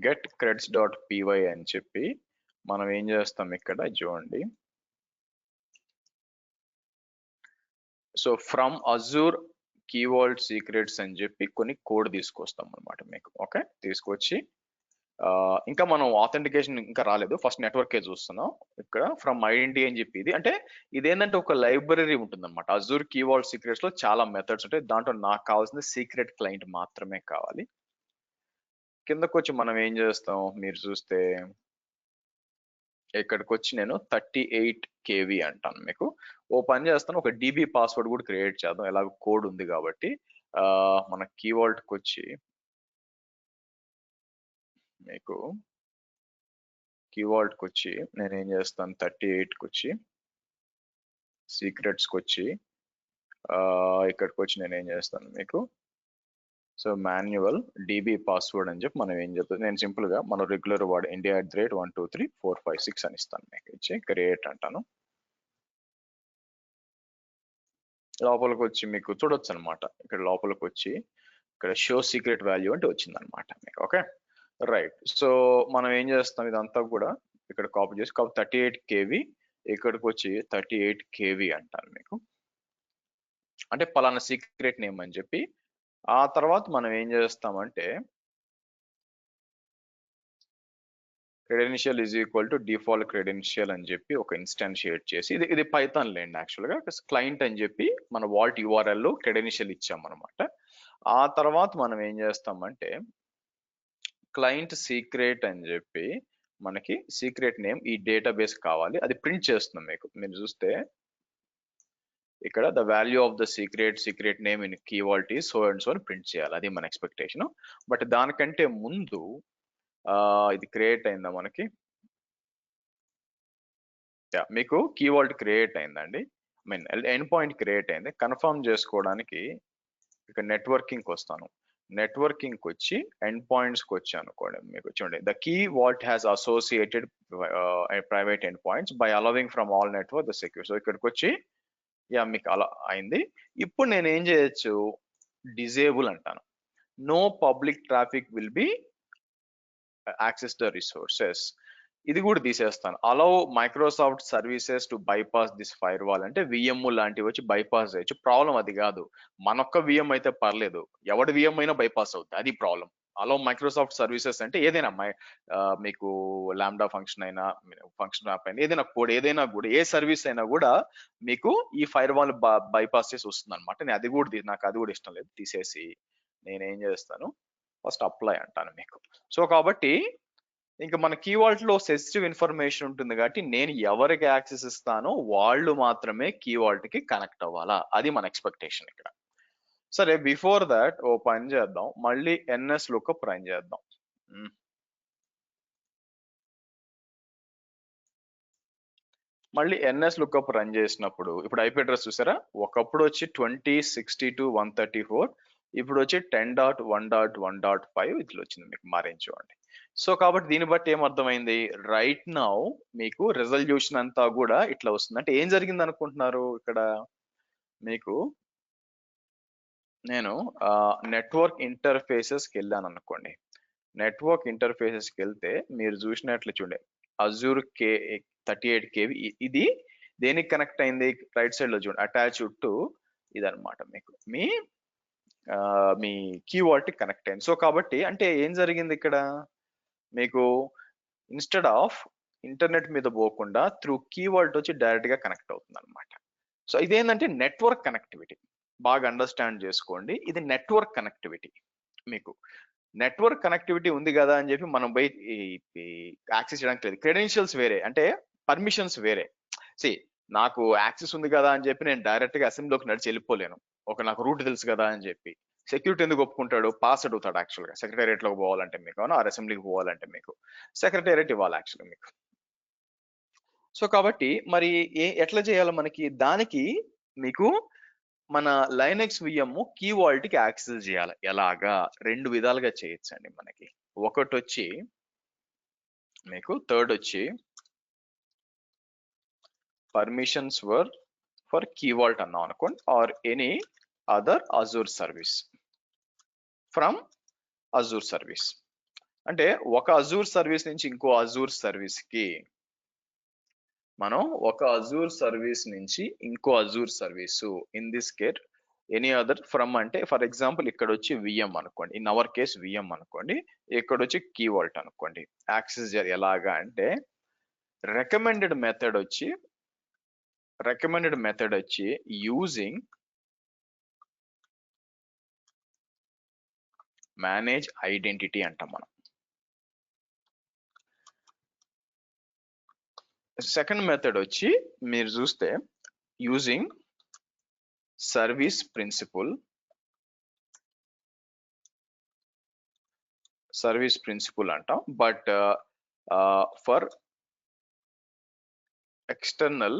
get creds.py అని చెప్పి మనం ఏం చేస్తాం ఇక్కడ చూడండి. So from Azure keyword secrets అని చెప్పి కొన్ని కోడ్ తీసుకొస్తాం అనమాట మీకు. ఓకే, తీసుకొచ్చి ఇంకా మనం ఆథెంటికేషన్ ఇంకా రాలేదు, ఫస్ట్ నెట్వర్కే చూస్తున్నాం. ఇక్కడ ఫ్రమ్ ఐడెంటిటీ అని చెప్పి ఇది అంటే ఇదేంటంటే ఒక లైబ్రరీ ఉంటుంది అనమాట. అజూర్ కీవర్డ్ సీక్రెట్స్ లో చాలా మెథడ్స్ ఉంటాయి, దాంట్లో నాకు కావాల్సింది సీక్రెట్ క్లయింట్ మాత్రమే కావాలి. కిందకు వచ్చి మనం ఏం చేస్తాం, మీరు చూస్తే ఇక్కడికి వచ్చి నేను 38 KB అంటాను మీకు. ఓ పని చేస్తాను, ఒక DB పాస్వర్డ్ కూడా క్రియేట్ చేద్దాం, ఎలాగో కోడ్ ఉంది కాబట్టి. మన కీవర్డ్కి వచ్చి మీకు కీవర్డ్కి వచ్చి నేను ఏం చేస్తాను, 38కి వచ్చి సీక్రెట్స్కి వచ్చి ఇక్కడికి వచ్చి నేను ఏం చేస్తాను మీకు, సో మాన్యువల్ DB పాస్వర్డ్ అని చెప్పి మనం ఏం చెప్తాం, నేను సింపుల్ గా మనం రెగ్యులర్ వాడు India@12345 అని ఇస్తాను మీకు. ఇచ్చి క్రియేట్ అంటాను. లోపలికి వచ్చి మీకు చూడొచ్చు అనమాట, ఇక్కడ లోపలికి వచ్చి ఇక్కడ షో సీక్రెట్ వాల్యూ అంటే వచ్చింది అనమాట మీకు. ఓకే రైట్, సో మనం ఏం చేస్తాం, ఇదంతా కూడా ఇక్కడ కాపీ చేసి 38 KB ఇక్కడికి వచ్చి 38 KB అంటాను మీకు, అంటే పలానా సీక్రెట్ నేమ్ అని చెప్పి. ఆ తర్వాత మనం ఏం చేస్తామంటే credential is equal to default credential అని చెప్పి ఒక ఇన్స్టాన్షియేట్ చేసి, ఇది పైథాన్ లేండి యాక్చువల్గా, క్లయింట్ అని చెప్పి మన వాల్ట్ URL లో క్రెడెన్షియల్ ఇచ్చామన్నమాట. ఆ తర్వాత మనం ఏం చేస్తామంటే క్లయింట్ సీక్రెట్ అని చెప్పి మనకి సీక్రెట్ నేమ్ ఈ డేటాబేస్ కావాలి, అది ప్రింట్ చేస్తున్నాం మీకు. మీరు చూస్తే ఇక్కడ the value of the secret name in keyword is so and so అని ప్రింట్ చేయాలి, అది మన ఎక్స్పెక్టేషన్. బట్ దానికంటే ముందు ఇది క్రియేట్ అయిందా మనకి, మీకు కీవర్డ్ క్రియేట్ అయిందండి, I mean end point create అయింది. కన్ఫర్మ్ చేసుకోవడానికి ఇక్కడ నెట్వర్కింగ్ వస్తాను, నెట్వర్కింగ్ వచ్చి ఎండ్ పాయింట్స్కి వచ్చి అనుకోండి, మీకు చూడండి the key what has associated private end points by allowing from all network the secure. So ఇక్కడికి వచ్చి మీకు అలా అయింది. ఇప్పుడు నేను ఏం చేయొచ్చు, డిజేబుల్ అంటాను, no public traffic will be access the resources, ఇది కూడా తీసేస్తాను. Allow Microsoft services to bypass this firewall అంటే VM లాంటివి వచ్చి బైపాస్ చేయొచ్చు. ప్రాబ్లం అది కాదు, మనొక్క VM అయితే పర్లేదు, ఎవడి VM అయినా బైపాస్ అవుతుంది, అది ప్రాబ్లం. అలౌ మైక్రోసాఫ్ట్ సర్వీసెస్ అంటే ఏదైనా మీకు లాంబ్డా ఫంక్షన్ అయినా, ఫంక్షన్ యాప్ అయినా, ఏదైనా కోడ్ ఏదైనా కూడా, ఏ సర్వీస్ అయినా కూడా మీకు ఈ ఫైర్ వాల్ బైపాస్ చేసి వస్తుంది అనమాట. నేను అది కూడా నాకు అది కూడా ఇష్టం లేదు, తీసేసి నేనేం చేస్తాను, ఫస్ట్ అప్లై అంటాను మీకు. సో కాబట్టి ఇంకా మన కీవర్డ్ లో సెన్సిటివ్ ఇన్ఫర్మేషన్ ఉంటుంది కాబట్టి నేను ఎవరికి యాక్సెస్ ఇస్తానో వాళ్ళు మాత్రమే కీవర్డ్ కి కనెక్ట్ అవ్వాలా, అది మన ఎక్స్పెక్టేషన్ ఇక్కడ. సరే బిఫోర్ దాట్ ఓ పని చేద్దాం, మళ్ళీ NS లుకప్ రన్ చేద్దాం. మళ్ళీ NS లుకప్ రన్ చేసినప్పుడు ఇప్పుడు IP అడ్రస్ చూసారా, ఒకప్పుడు వచ్చి 20.62.134, ఇప్పుడు వచ్చి 10.1.1.5 ఇట్లా వచ్చింది మీకు, మారేం చూడండి. సో కాబట్టి దీన్ని బట్టి ఏమర్థమైంది, రైట్ నౌ మీకు రెజల్యూషన్ అంతా కూడా ఇట్లా వస్తుంది. అంటే ఏం జరిగింది అనుకుంటున్నారు, ఇక్కడ మీకు నేను నెట్వర్క్ ఇంటర్ఫేసెస్కి వెళ్ళాను అనుకోండి, నెట్వర్క్ ఇంటర్ఫేసెస్కి వెళ్తే మీరు చూసినట్లు చూడండి అజూర్ 38 KB ఇది దేనికి కనెక్ట్ అయింది, రైట్ సైడ్ లో చూడండి అటాచ్ టు ఇదనమాట మీకు మీ కీవర్డ్ కి కనెక్ట్ అయింది. సో కాబట్టి అంటే ఏం జరిగింది ఇక్కడ, మీకు ఇన్స్టెడ్ ఆఫ్ ఇంటర్నెట్ మీద పోకుండా త్రూ కీవర్డ్ వచ్చి డైరెక్ట్ గా కనెక్ట్ అవుతుంది అనమాట. సో ఇదేంటంటే నెట్వర్క్ కనెక్టివిటీ, బాగా అండర్స్టాండ్ చేసుకోండి, ఇది నెట్వర్క్ కనెక్టివిటీ. మీకు నెట్వర్క్ కనెక్టివిటీ ఉంది కదా అని చెప్పి మనం పోయి యాక్సెస్ చేయడానికి లేదు, క్రెడెన్షియల్స్ వేరే, అంటే పర్మిషన్స్ వేరే. నాకు యాక్సెస్ ఉంది కదా అని చెప్పి నేను డైరెక్ట్ గా అసెంబ్లీలోకి నడిచి వెళ్ళిపోలేను, నాకు రూట్ తెలుసు కదా అని చెప్పి. సెక్యూరిటీ ఎందుకు ఒప్పుకుంటాడు? పాస్ అడుగుతాడు యాక్చువల్గా. సెక్రటేరియట్ లోకి పోవాలంటే మీకు, ఆర్ అసెంబ్లీకి పోవాలంటే మీకు సెక్రటేరియట్ ఇవ్వాలి యాక్చువల్గా మీకు. సో కాబట్టి మరి ఎట్లా చేయాలి మనకి? దానికి మీకు మన లైనక్స్ VM కీ వాల్ట్కి యాక్సెస్ చేయాలి. ఎలాగా? 2 విధాలుగా చేయొచ్చండి మనకి. ఒకటి వచ్చి మీకు థర్డ్ వచ్చి పర్మిషన్స్ ఫర్ కీ వాల్ట్ అన్నాం అనుకోండి, or any other Azure service from Azure service. అంటే ఒక అజూర్ సర్వీస్ నుంచి ఇంకో అజూర్ సర్వీస్ కి మనం ఒక అజూర్ సర్వీస్ నుంచి ఇంకో Azure service, in this care any other from అంటే ఫర్ ఎగ్జాంపుల్ ఇక్కడ వచ్చి VM అనుకోండి, ఇన్ అవర్ కేస్ VM అనుకోండి, ఇక్కడ వచ్చి కీ వాల్ట్ అనుకోండి. యాక్సెస్ ఎలాగా అంటే రికమెండెడ్ మెథడ్ వచ్చి యూజింగ్ మేనేజ్ ఐడెంటిటీ అంటాం మనం. సెకండ్ మెథడ్ వచ్చి మీరు చూస్తే యూజింగ్ సర్వీస్ ప్రిన్సిపల్ అంటాం. But for external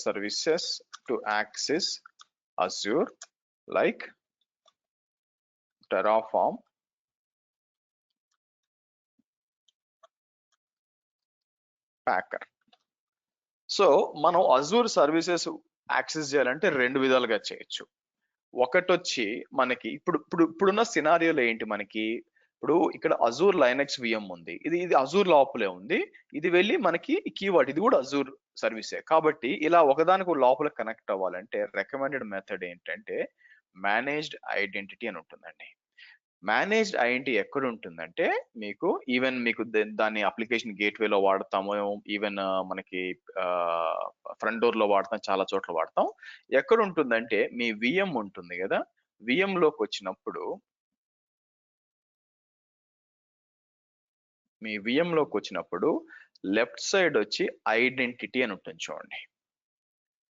services to access Azure like Terraform, Packer. So మనం అజూర్ సర్వీసెస్ యాక్సెస్ చేయాలంటే 2 విధాలుగా చేయొచ్చు. ఒకటి వచ్చి మనకి ఇప్పుడున్న సినారియోలో ఏంటి మనకి, ఇప్పుడు ఇక్కడ అజూర్ లైనక్స్ VM ఉంది, ఇది అజూర్ లోపలే ఉంది, ఇది వెళ్ళి మనకి కీవర్డ్ ఇది కూడా అజూర్ సర్వీసే. కాబట్టి ఇలా ఒకదానికి లోపల కనెక్ట్ అవ్వాలంటే రికమెండెడ్ మెథడ్ ఏంటంటే మేనేజ్డ్ ఐడెంటిటీ అని ఉంటుందండి. మేనేజ్డ్ ఐడెంటిటీ ఎక్కడ ఉంటుందంటే మీకు ఈవెన్ మీకు దాన్ని అప్లికేషన్ గేట్వేలో వాడతాము, ఈవెన్ మనకి ఫ్రంట్ డోర్ లో వాడతాం, చాలా చోట్ల వాడతాం. ఎక్కడ ఉంటుందంటే మీ VM ఉంటుంది కదా, VM లోకి వచ్చినప్పుడు లెఫ్ట్ సైడ్ వచ్చి ఐడెంటిటీ అని ఉంటుంది చూడండి.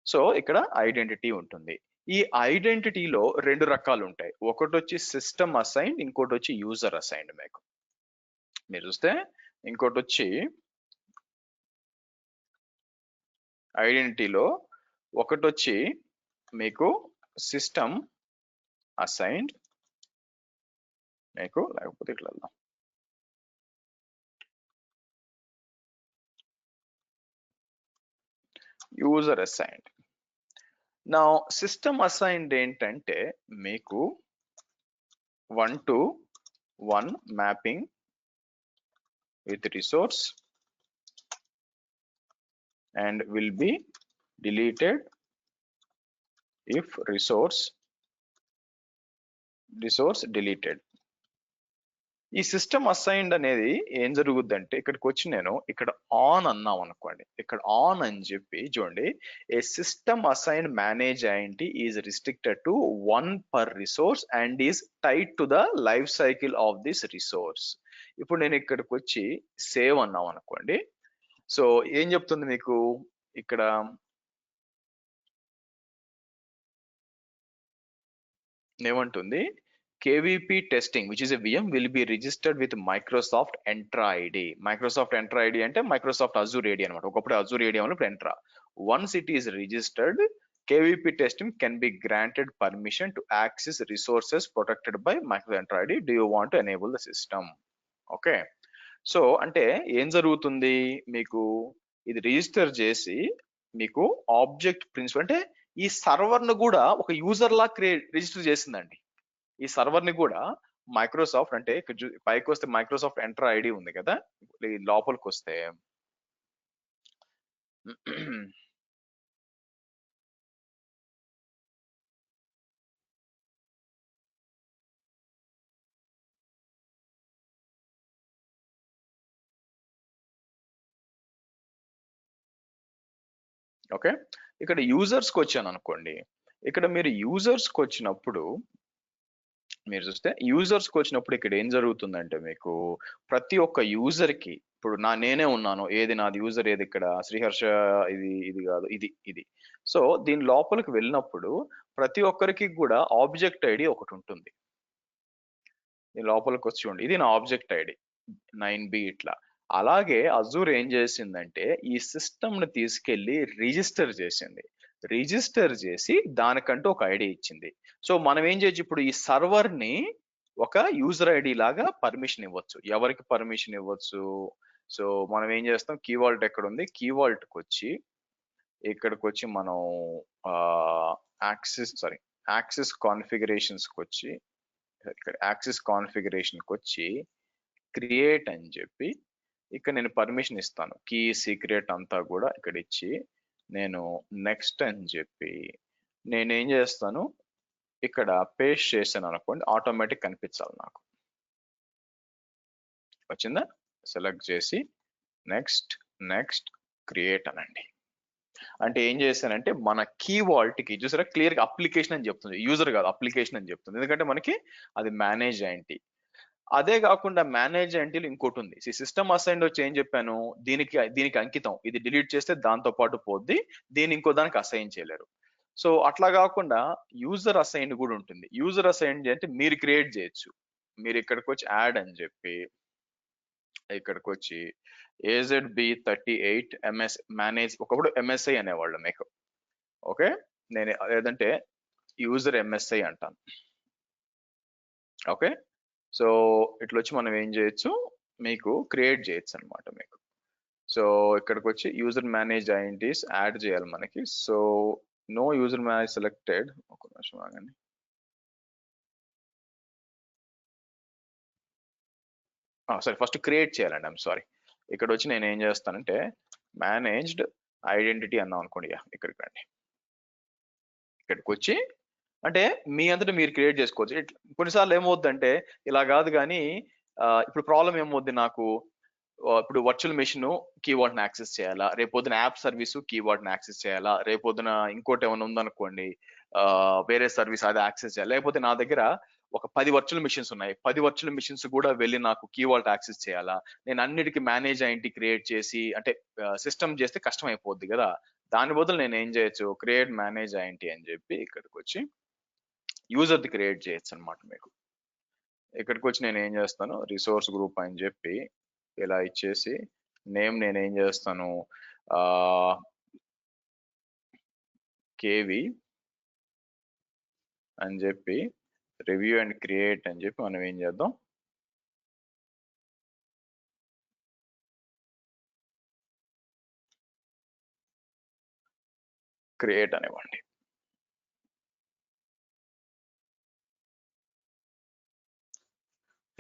సో ఇక్కడ ఐడెంటిటీ ఉంటుంది. ఈ ఐడెంటిటీలో 2 రకాలు ఉంటాయి. ఒకటి వచ్చి సిస్టమ్ అసైన్డ్, ఇంకోటి వచ్చి యూజర్ అసైన్డ్. మీకు మీరు చూస్తే ఇంకోటి వచ్చి ఐడెంటిటీలో ఒకటి వచ్చి మీకు సిస్టమ్ అసైన్డ్ మీకు, లేకపోతే ఇట్లా వెళ్దాం, యూజర్ అసైన్డ్. నా సిస్టమ్ అసైన్డ్ ఏంటంటే మీకు 1-to-1 mapping with resource and will be deleted if resource deleted. ఈ సిస్టమ్ అసైన్డ్ అనేది ఏం జరుగుద్దంటే ఇక్కడికి వచ్చి నేను ఇక్కడ ఆన్ అన్నాం అనుకోండి, ఇక్కడ ఆన్ అని చెప్పి చూడండి, a system assigned manage identity is restricted to 1 per resource and is tied to the life cycle of this resource. ఇప్పుడు నేను ఇక్కడికి వచ్చి సేవ్ అన్నాం అనుకోండి, సో ఏం చెప్తుంది మీకు ఇక్కడ, ఏమంటుంది, KVP testing which is a VM will be registered with Microsoft Entra ID. Microsoft Entra ID అంటే Microsoft Azure AD అనమాట. ఒకప్పుడు Azure AD అని, ఇప్పుడు Entra. Once it is registered, KVP testing can be granted permission to access resources protected by Microsoft Entra ID. Do you want to enable the system? Okay. So అంటే ఏం జరుగుతుంది, మీకు ఇది register చేసి మీకు object principal అంటే ఈ server ను కూడా ఒక యూజర్ లా రిజిస్టర్ చేసిందండి. ఈ సర్వర్ ని కూడా మైక్రోసాఫ్ట్ అంటే పైకి వస్తే మైక్రోసాఫ్ట్ ఎంటర్ ఐడి ఉంది కదా, లోపలికి వస్తే ఓకే, ఇక్కడ యూజర్స్ కి వచ్చాను అనుకోండి, ఇక్కడ మీరు యూజర్స్ కి వచ్చినప్పుడు మీరు చూస్తే యూజర్స్ కి వచ్చినప్పుడు ఇక్కడ ఏం జరుగుతుందంటే మీకు ప్రతి ఒక్క యూజర్ కి ఇప్పుడు నేనే ఉన్నాను, ఏది నాది యూజర్ ఏది ఇక్కడ శ్రీహర్ష, ఇది కాదు, ఇది. సో దీని లోపలికి వెళ్ళినప్పుడు ప్రతి ఒక్కరికి కూడా ఆబ్జెక్ట్ ఐడి ఒకటి ఉంటుంది. దీని లోపలికి వచ్చి చూడండి, ఇది నా ఆబ్జెక్ట్ ఐడి 9B ఇట్లా. అలాగే అజూర్ ఏం చేసిందంటే ఈ సిస్టమ్ ని తీసుకెళ్లి రిజిస్టర్ చేసింది. రిజిస్టర్ చేసి దానికంటూ ఒక ఐడి ఇచ్చింది. సో మనం ఏం చేయొచ్చు, ఇప్పుడు ఈ సర్వర్ ని ఒక యూజర్ ఐడి లాగా పర్మిషన్ ఇవ్వచ్చు. ఎవరికి పర్మిషన్ ఇవ్వచ్చు? సో మనం ఏం చేస్తాం, కీ వాల్ట్ ఎక్కడ ఉంది, కీ వాల్ట్ కి వచ్చి ఇక్కడికి వచ్చి మనం యాక్సెస్ కాన్ఫిగరేషన్స్ కి వచ్చి, ఇక్కడ యాక్సెస్ కాన్ఫిగరేషన్ కి వచ్చి క్రియేట్ అని చెప్పి ఇక్కడ నేను పర్మిషన్ ఇస్తాను. కీ సీక్రెట్ అంతా కూడా ఇక్కడ ఇచ్చి నేను నెక్స్ట్ అని చెప్పి నేనేం చేస్తాను, ఇక్కడ పేస్ట్ చేశాను అనుకోండి, ఆటోమేటిక్ కనిపించాలి నాకు. వచ్చిందా? సెలెక్ట్ చేసి నెక్స్ట్ నెక్స్ట్ క్రియేట్ అనండి. అంటే ఏం చేశానంటే మన కీ వాల్ట్ కి చూసారా క్లియర్ గా అప్లికేషన్ అని చెప్తుంది, యూజర్ కాదు అప్లికేషన్ అని చెప్తుంది, ఎందుకంటే మనకి అది మేనేజ్ ఐఎన్టీ. అదే కాకుండా మేనేజ్ ఐఎన్టీలో ఇంకోటి ఉంది, సిస్టమ్ అసైన్డ్ వచ్చి ఏం చెప్పాను, దీనికి అంకితం, ఇది డిలీట్ చేస్తే దాంతో పాటు పోద్ది, దీని ఇంకో దానికి అసైన్ చేయలేరు. సో అట్లా కాకుండా యూజర్ అసైన్ కూడా ఉంటుంది. యూజర్ అసైన్ అంటే మీరు క్రియేట్ చేయొచ్చు. మీరు ఇక్కడికి వచ్చి యాడ్ అని చెప్పి ఇక్కడికి వచ్చి AZB38 MS మేనేజ్, ఒకప్పుడు MSI అనేవాళ్ళు మీకు, ఓకే, నేను లేదంటే యూజర్ MSI అంటాను. ఓకే, సో ఇట్లా వచ్చి మనం ఏం చేయొచ్చు, మీకు క్రియేట్ చేయొచ్చు అనమాట మీకు. సో ఇక్కడికి వచ్చి యూజర్ మేనేజ్ ఐఎన్టీస్ యాడ్ చేయాలి మనకి. So no user manage selected, ఒక నిమిషం ఆగండి. సరే ఫస్ట్ క్రియేట్ చేయాలండి, ఐమ్ సారీ. ఇక్కడ వచ్చి నేను ఏం చేస్తానంటే మేనేజ్డ్ ఐడెంటిటీ అన్నాం అనుకోండి, ఇక్కడికి రండి. ఇక్కడికి వచ్చి అంటే మీ అంతటా మీరు క్రియేట్ చేసుకోవచ్చు. కొన్నిసార్లు ఏమవుద్దంటే ఇలా కాదు కానీ ఇప్పుడు ప్రాబ్లం ఏమవుద్ది నాకు, ఇప్పుడు వర్చువల్ మెషిన్ కీవర్డ్ ని యాక్సెస్ చేయాలా, రేపొద్దున యాప్ సర్వీస్ కీవర్డ్ ని యాక్సెస్ చేయాలా, రేపొద్దున ఇంకోటి ఏమైనా ఉందనుకోండి వేరే సర్వీస్ అది యాక్సెస్ చేయాలి, లేకపోతే నా దగ్గర ఒక 10 వర్చువల్ మిషన్స్ ఉన్నాయి, 10 వర్చువల్ మిషన్స్ కూడా వెళ్ళి నాకు కీవర్డ్ యాక్సెస్ చేయాలా, నేను అన్నిటికీ మేనేజ్ ఐఎన్టీ క్రియేట్ చేసి అంటే సిస్టమ్ చేస్తే కష్టం అయిపోద్ది కదా. దాని బదులు నేను ఏం చేయొచ్చు, క్రియేట్ మేనేజ్ ఐఎన్టీ అని చెప్పి ఇక్కడికి వచ్చి యూజర్ది క్రియేట్ చేయొచ్చు అనమాట మీకు. ఇక్కడికి వచ్చి నేను ఏం చేస్తాను, రిసోర్స్ గ్రూప్ అని చెప్పి ఇలా ఇచ్చేసి నేమ్ నేను ఏం చేస్తాను, కేవి అని చెప్పి రివ్యూ అండ్ క్రియేట్ అని చెప్పి మనం ఏం చేద్దాం, క్రియేట్ అనివ్వండి.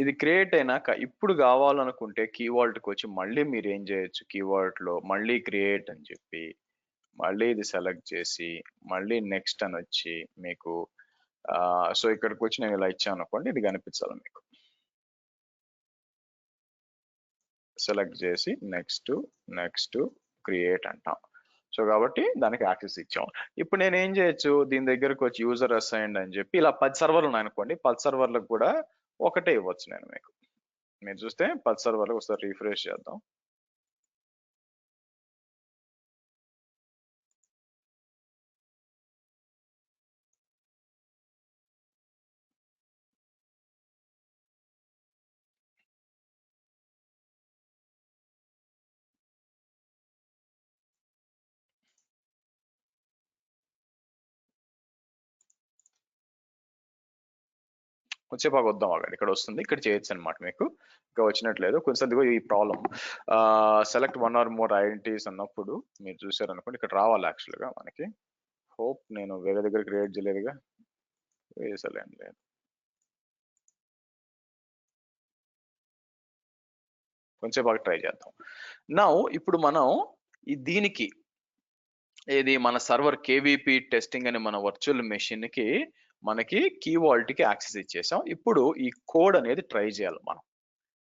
ఇది క్రియేట్ అయినాక ఇప్పుడు కావాలనుకుంటే కీవర్డ్కి వచ్చి మళ్ళీ మీరు ఏం చేయొచ్చు, కీవర్డ్ లో మళ్ళీ క్రియేట్ అని చెప్పి మళ్ళీ ఇది సెలెక్ట్ చేసి మళ్ళీ నెక్స్ట్ అని వచ్చి మీకు సో ఇక్కడికి వచ్చి నేను ఇలా ఇచ్చాను అనుకోండి, ఇది కనిపించాలి మీకు. సెలెక్ట్ చేసి నెక్స్ట్ నెక్స్ట్ క్రియేట్ అంటాం. సో కాబట్టి దానికి యాక్సెస్ ఇచ్చాం. ఇప్పుడు నేను ఏం చేయొచ్చు, దీని దగ్గరకు వచ్చి యూజర్ అసైన్డ్ అని చెప్పి ఇలా 10 సర్వర్లు ఉన్నాయి అనుకోండి, 10 సర్వర్లకు కూడా ఒకటే ఇవ్వచ్చు నేను మీకు. మీరు చూస్తే 10 సర్వర్లకు ఒకసారి రీఫ్రెష్ చేద్దాం. వచ్చేపాకు వద్దాం అక్కడ, ఇక్కడ వస్తుంది, ఇక్కడ చేయొచ్చు అనమాట మీకు. ఇంకా వచ్చినట్లేదు కొంచెం ఈ problem select 1 or more identities అన్నప్పుడు మీరు చూసారు అనుకోండి, ఇక్కడ రావాలి యాక్చువల్ గా మనకి. హోప్ నేను వేరే దగ్గర క్రియేట్ చేయలేదుగా, వేసలేం లేదు. కొంచెం బాగా ట్రై చేద్దాం. నౌ ఇప్పుడు మనం దీనికి ఏది మన సర్వర్ కేవీపీ టెస్టింగ్ అనే మన వర్చువల్ మెషిన్ కి మనకి కీ వాల్ట్ కి యాక్సెస్ ఇచ్చేసాం. ఇప్పుడు ఈ కోడ్ అనేది ట్రై చేయాలి మనం,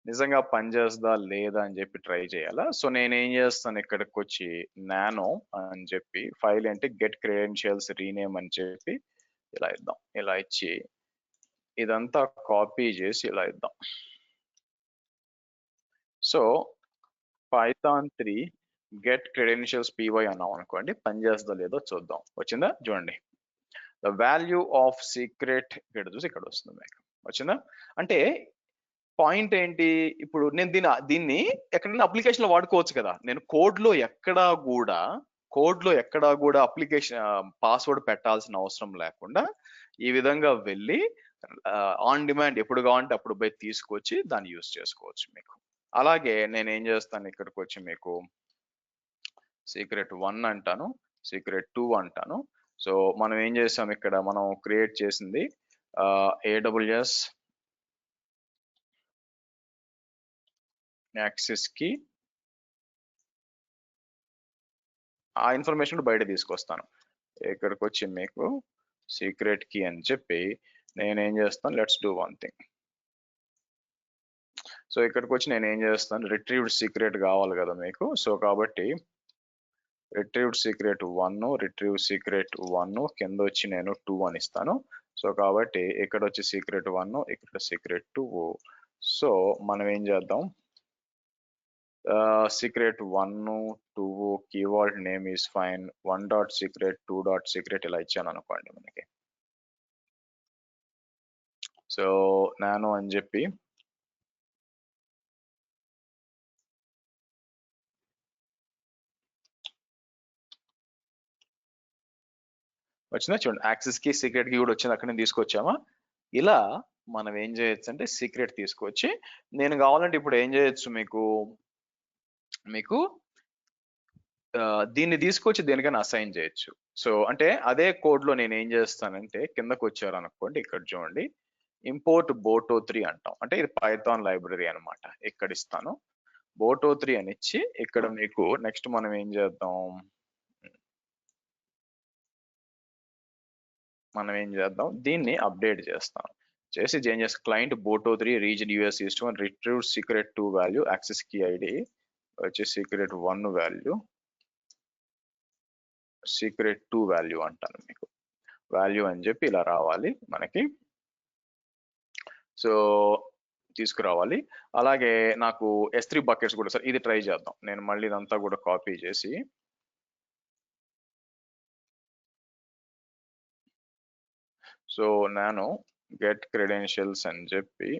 నిజంగా పనిచేస్తుందా లేదా అని చెప్పి ట్రై చేయాలా. సో నేను ఏం చేస్తాను, ఇక్కడికి వచ్చి నానో అని చెప్పి ఫైల్ అంటే గెట్ క్రెడెన్షియల్స్ రీనేమ్ అని చెప్పి ఇలా ఇద్దాం. ఇలా ఇచ్చి ఇదంతా కాపీ చేసి ఇలా ఇద్దాం. So Python 3 get credentials py అన్నాం అనుకోండి, పనిచేస్తుందో లేదో చూద్దాం. వచ్చిందా చూడండి, ద వాల్యూ ఆఫ్ సీక్రెట్ ఇక్కడ చూసి ఇక్కడ వస్తుంది మీకు. వచ్చిందా? అంటే పాయింట్ ఏంటి, ఇప్పుడు నేను దీన్ని ఎక్కడైనా అప్లికేషన్ లో వాడుకోవచ్చు కదా. నేను కోడ్ లో ఎక్కడా కూడా అప్లికేషన్ పాస్వర్డ్ పెట్టాల్సిన అవసరం లేకుండా ఈ విధంగా వెళ్ళి ఆన్ డిమాండ్ ఎప్పుడు కావాలంటే అప్పుడు పోయి తీసుకొచ్చి దాన్ని యూజ్ చేసుకోవచ్చు మీకు. అలాగే నేను ఏం చేస్తాను, ఇక్కడికి వచ్చి మీకు సీక్రెట్ 1 అంటాను, సీక్రెట్ 2 అంటాను. సో మనం ఏం చేసాం, ఇక్కడ మనం క్రియేట్ చేసింది AWS యాక్సెస్ కి ఆ ఇన్ఫర్మేషన్ బయట తీసుకొస్తాను. ఇక్కడికి వచ్చి మీకు సీక్రెట్ కీ అని చెప్పి నేనేం చేస్తాను, let's do one thing. So ఇక్కడికి వచ్చి నేను ఏం చేస్తాను, రిట్రీవ్డ్ సీక్రెట్ కావాలి కదా మీకు. సో కాబట్టి రిట్రీవ్డ్ సీక్రెట్ 1, రిట్రీవ్ సీక్రెట్ 1 కింద వచ్చి నేను 2 అని ఇస్తాను. సో కాబట్టి ఇక్కడ వచ్చి సీక్రెట్ 1, ఇక్కడ సీక్రెట్ 2. సో మనం ఏం చేద్దాం, secret 1, 2 keyword name is fine, 1.secret 2.secret ఇలా ఇచ్చాను అనుకోండి మనకి. సో నానో అని చెప్పి వచ్చిందా చూడండి, యాక్సెస్ కి సీక్రెట్ కి కూడా వచ్చింది, అక్కడ తీసుకొచ్చామా. ఇలా మనం ఏం చేయొచ్చు అంటే సీక్రెట్ తీసుకొచ్చి నేను కావాలంటే ఇప్పుడు ఏం చేయొచ్చు మీకు దీన్ని తీసుకొచ్చి దేనికైనా అసైన్ చేయొచ్చు. సో అంటే అదే కోడ్ లో నేను ఏం చేస్తానంటే కిందకు వచ్చారు అనుకోండి, ఇక్కడ చూడండి ఇంపోర్ట్ boto3 అంటాం, అంటే ఇది పైథాన్ లైబ్రరీ అనమాట. ఇక్కడ ఇస్తాను boto3 అని ఇచ్చి ఇక్కడ మీకు నెక్స్ట్ మనం ఏం చేద్దాం, దీన్ని అప్డేట్ చేస్తాం. చేసి ఏం చేస్తాం, client boto3 region US east 1 retrieve secret 2 value, access key ID వచ్చి సీక్రెట్ 1 వాల్యూ, సీక్రెట్ 2 వాల్యూ అంటాను మీకు. వాల్యూ అని చెప్పి ఇలా రావాలి మనకి. సో తీసుకురావాలి. అలాగే నాకు S3 బకెట్స్ కూడా, సార్ ఇది ట్రై చేద్దాం. నేను మళ్ళీ ఇదంతా కూడా కాపీ చేసి సో నేను గెట్ క్రెడెన్షియల్స్ అని చెప్పి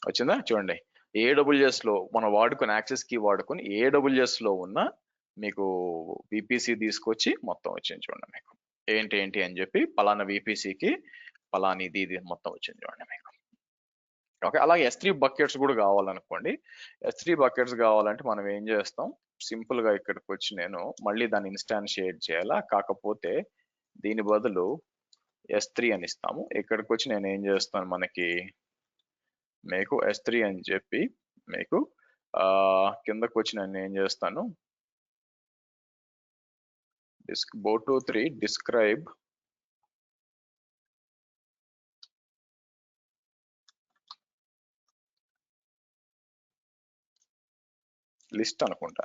వచ్చిందా చూడండి, AWS లో మనం వాడుకొని యాక్సెస్ కీ వాడుకొని AWS లో ఉన్న మీకు VPC తీసుకొచ్చి మొత్తం వచ్చింది చూడండి మీకు. ఏంటి అని చెప్పి పలానా VPCకి పలాని ఇది మొత్తం వచ్చింది చూడండి మీకు. ఓకే, అలాగే S3 బకెట్స్ కూడా కావాలనుకోండి. S3 బకెట్స్ కావాలంటే మనం ఏం చేస్తాం, సింపుల్ గా ఇక్కడికి వచ్చి నేను మళ్ళీ దాన్ని ఇన్స్టాన్షియేట్ చేయాలా, కాకపోతే దీని బదులు S3 అని ఇస్తాము. ఇక్కడికి వచ్చి నేను ఏం చేస్తాను, మనకి మీకు S3 అని చెప్పి మీకు కిందకు వచ్చి నేను ఏం చేస్తాను, boto3 డిస్క్రైబ్ లిస్ట్ అనుకుంటా.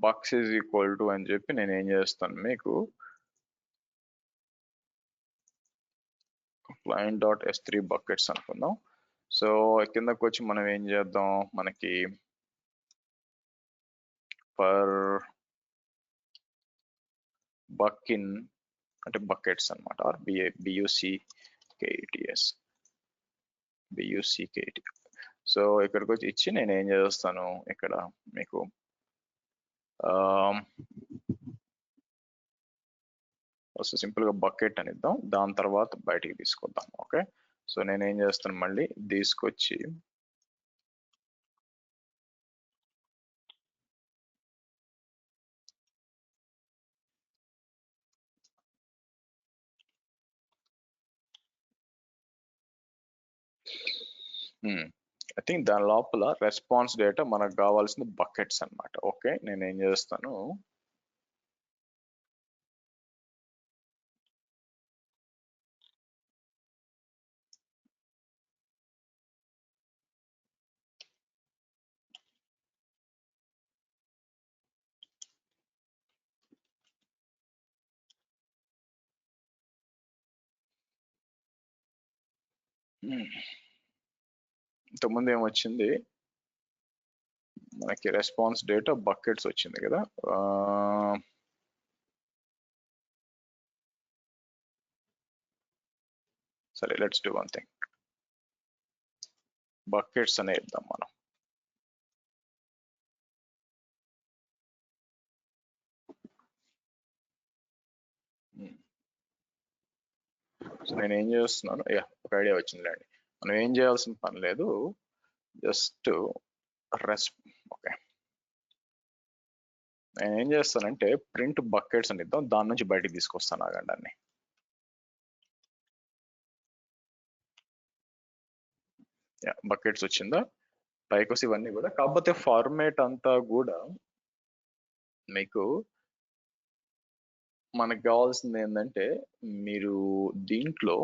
బక్స్ ఈజ్ ఈక్వల్ టు అని చెప్పి నేను ఏం చేస్తాను, మీకు client.s3 బకెట్స్ అనుకుందాం. సో కిందకు వచ్చి మనం ఏం చేద్దాం, మనకి పర్ బక్ఇన్ అంటే బకెట్స్ అనమాట, ఆర్ BUCKETS. సో ఇక్కడికి వచ్చి ఇచ్చి నేను ఏం చేస్తాను, ఇక్కడ మీకు ఫస్ట్ సింపుల్ గా బకెట్ అని ఇద్దాం, దాని తర్వాత బయటికి తీసుకొద్దాం. ఓకే, సో నేను ఏం చేస్తాను, మళ్ళీ తీసుకొచ్చి ఐ థింక్ దాని లోపల రెస్పాన్స్ డేటా మనకు కావాల్సింది బకెట్స్ అన్నమాట. ఓకే, నేను ఏం చేస్తాను, ఇంతకుముందు ఏమొచ్చింది మనకి, రెస్పాన్స్ డేటా బకెట్స్ వచ్చింది కదా. సరే, let's do one thing, buckets అనే ఇద్దాం మనం. సో నేను ఏం చేస్తున్నాను, ఒక ఐడియా వచ్చిందిలేండి. మనం ఏం చేయాల్సిన పని లేదు, జస్ట్ ఓకే, నేను ఏం చేస్తానంటే ప్రింట్ బకెట్స్ అని ఇద్దాం, దాని నుంచి బయటికి తీసుకొస్తాను ఆగండి అన్ని. బకెట్స్ వచ్చిందా, పైకి వస్తే ఇవన్నీ కూడా, కాకపోతే ఫార్మేట్ అంతా కూడా మీకు మనకు కావాల్సింది ఏంటంటే, మీరు దీంట్లో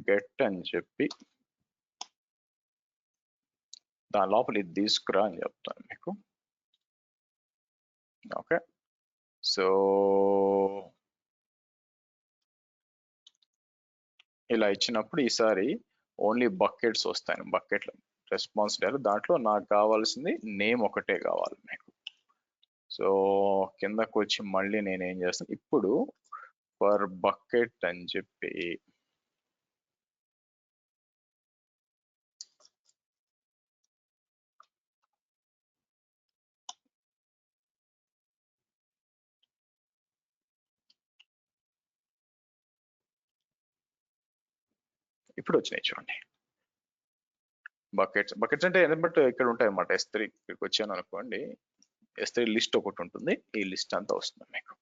గెట్ అని చెప్పి దాని లోపల ఇది తీసుకురా అని చెప్తాను మీకు. ఓకే, సో ఇలా ఇచ్చినప్పుడు ఈసారి ఓన్లీ బకెట్స్ వస్తాయి, బకెట్లు రెస్పాన్స్ డేటా. దాంట్లో నాకు కావాల్సింది నేమ్ ఒకటే కావాలి మీకు. సో కిందకు వచ్చి మళ్ళీ నేను ఏం చేస్తాను, ఇప్పుడు ఫర్ బకెట్ అని చెప్పి ఇప్పుడు వచ్చినాయి చూడండి బకెట్స్. బకెట్స్ అంటే బట్ ఇక్కడ ఉంటాయి అన్నమాట. S3 ఇక్కడికి వచ్చాను అనుకోండి, S3 లిస్ట్ ఒకటి ఉంటుంది, ఈ లిస్ట్ అంతా వస్తుంది మీకు.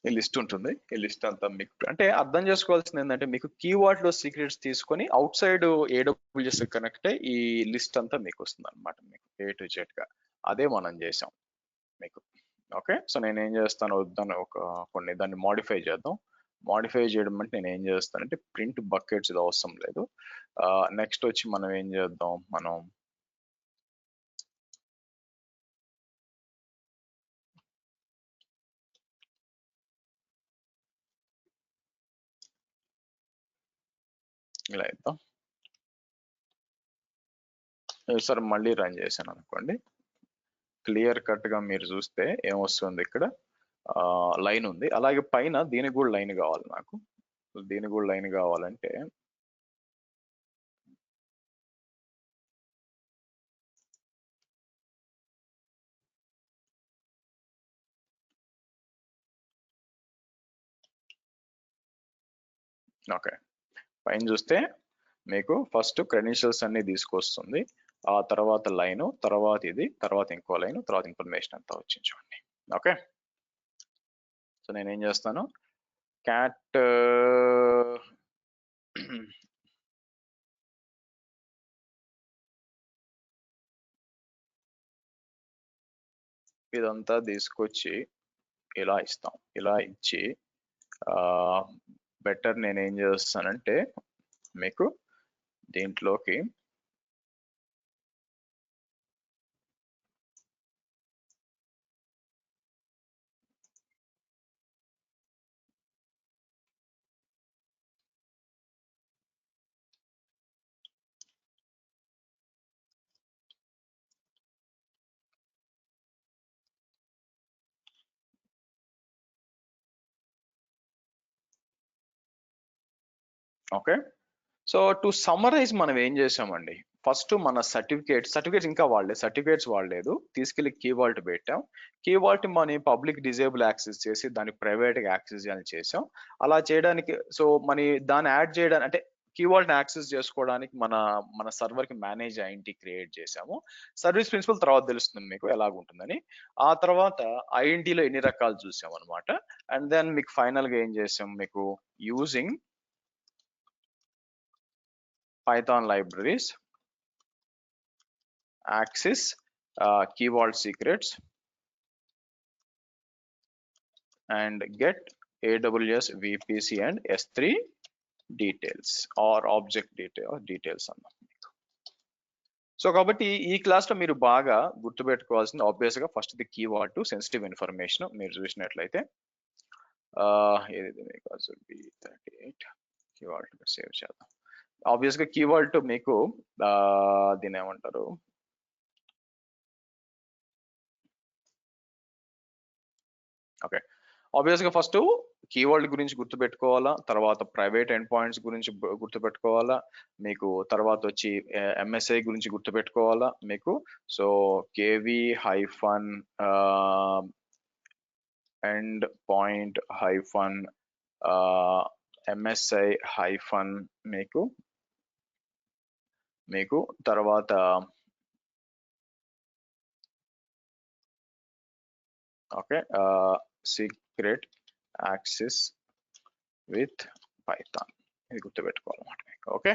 ఈ లిస్ట్ ఉంటుంది, ఈ లిస్ట్ అంతా మీకు అంటే అర్థం చేసుకోవాల్సింది ఏంటంటే, మీకు కీవర్డ్ లో సీక్రెట్స్ తీసుకొని అవుట్ సైడ్ AWS కనెక్ట్ అయ్యి ఈ లిస్ట్ అంతా మీకు వస్తుంది అనమాట, మీకు A to Z గా. అదే మనం చేసాం మీకు. ఓకే, సో నేను ఏం చేస్తాను, దాన్ని కొన్ని దాన్ని మాడిఫై చేద్దాం. మాడిఫై చేయడం అంటే నేను ఏం చేస్తానంటే ప్రింట్ బకెట్స్ ఇది అవసరం లేదు. నెక్స్ట్ వచ్చి మనం ఏం చేద్దాం, మనం ఇలా ఇద్దాం. సార్ మళ్ళీ రన్ చేశాను అనుకోండి, క్లియర్ కట్ గా మీరు చూస్తే ఏమొస్తుంది, ఇక్కడ లైన్ ఉంది. అలాగే పైన దీనికి కూడా లైన్ కావాలి నాకు. దీనికి కూడా లైన్ కావాలంటే ఓకే, పైన చూస్తే మీకు ఫస్ట్ క్రెడెన్షియల్స్ అన్ని తీసుకొస్తుంది, ఆ తర్వాత లైన్, తర్వాత ఇది, తర్వాత ఇంకో లైన్, తర్వాత ఇన్ఫర్మేషన్ అంతా వచ్చింది చూడండి. ఓకే, సో నేను ఏం చేస్తాను, క్యాట్ ఇదంతా తీసుకొచ్చి ఇలా ఇస్తాం. ఇలా ఇచ్చి బెటర్ నేను ఏం చేస్తానంటే మీకు దీంట్లోకి ఓకే, సో టు సమ్మరైజ్ మనం ఏం చేసామండి, ఫస్ట్ మన సర్టిఫికేట్స్ ఇంకా సర్టిఫికేట్స్ వాడలేదు, తీసుకెళ్లి కీ వాల్ట్ పెట్టాం. కీ వాల్ట్ మనం పబ్లిక్ డిజేబుల్ యాక్సెస్ చేసి దాన్ని ప్రైవేట్ గా యాక్సెస్ చేయాలని చేసాం. అలా చేయడానికి సో దాన్ని యాడ్ చేయడానికి అంటే కీ వాల్ట్ యాక్సెస్ చేసుకోవడానికి మన సర్వర్ కి మేనేజ్ ఐఎన్టీ క్రియేట్ చేసాము. సర్వీస్ ప్రిన్సిపల్ తర్వాత తెలుస్తుంది మీకు ఎలాగుంటుందని. ఆ తర్వాత ఐఎన్టీలో ఎన్ని రకాలు చూసాం అనమాట. అండ్ దెన్ మీకు ఫైనల్ గా ఏం చేసాం, మీకు using Python libraries access key vault secrets and get AWS VPC and S3 details or object details అన్నాం. సో కాబట్టి ఈ క్లాస్ లో మీరు బాగా గుర్తుపెట్టుకోవాల్సింది ఆబ్వియస్ గా first the key vault sensitive information మీరు చూసినట్లయితే ఏదైతే మీకు 38 కీ వాల్ట్ సేవ్ చేద్దాం. ఆబ్వియస్ గా కీ వాల్ట్ మీకు దీని ఏమంటారు, ఓకే ఆబ్వియస్ గా ఫస్ట్ కీవర్డ్ గురించి గుర్తుపెట్టుకోవాలా, తర్వాత ప్రైవేట్ ఎండ్ పాయింట్స్ గురించి గుర్తుపెట్టుకోవాలా, మీకు తర్వాత వచ్చి ఎంఎస్ఐ గురించి గుర్తుపెట్టుకోవాలా మీకు. So KV hyphen end point hyphen MSI hyphen మీకు తర్వాత okay secret access with Python, ఇది గుర్తుపెట్టుకోవాలన్నమాట మీకు. ఓకే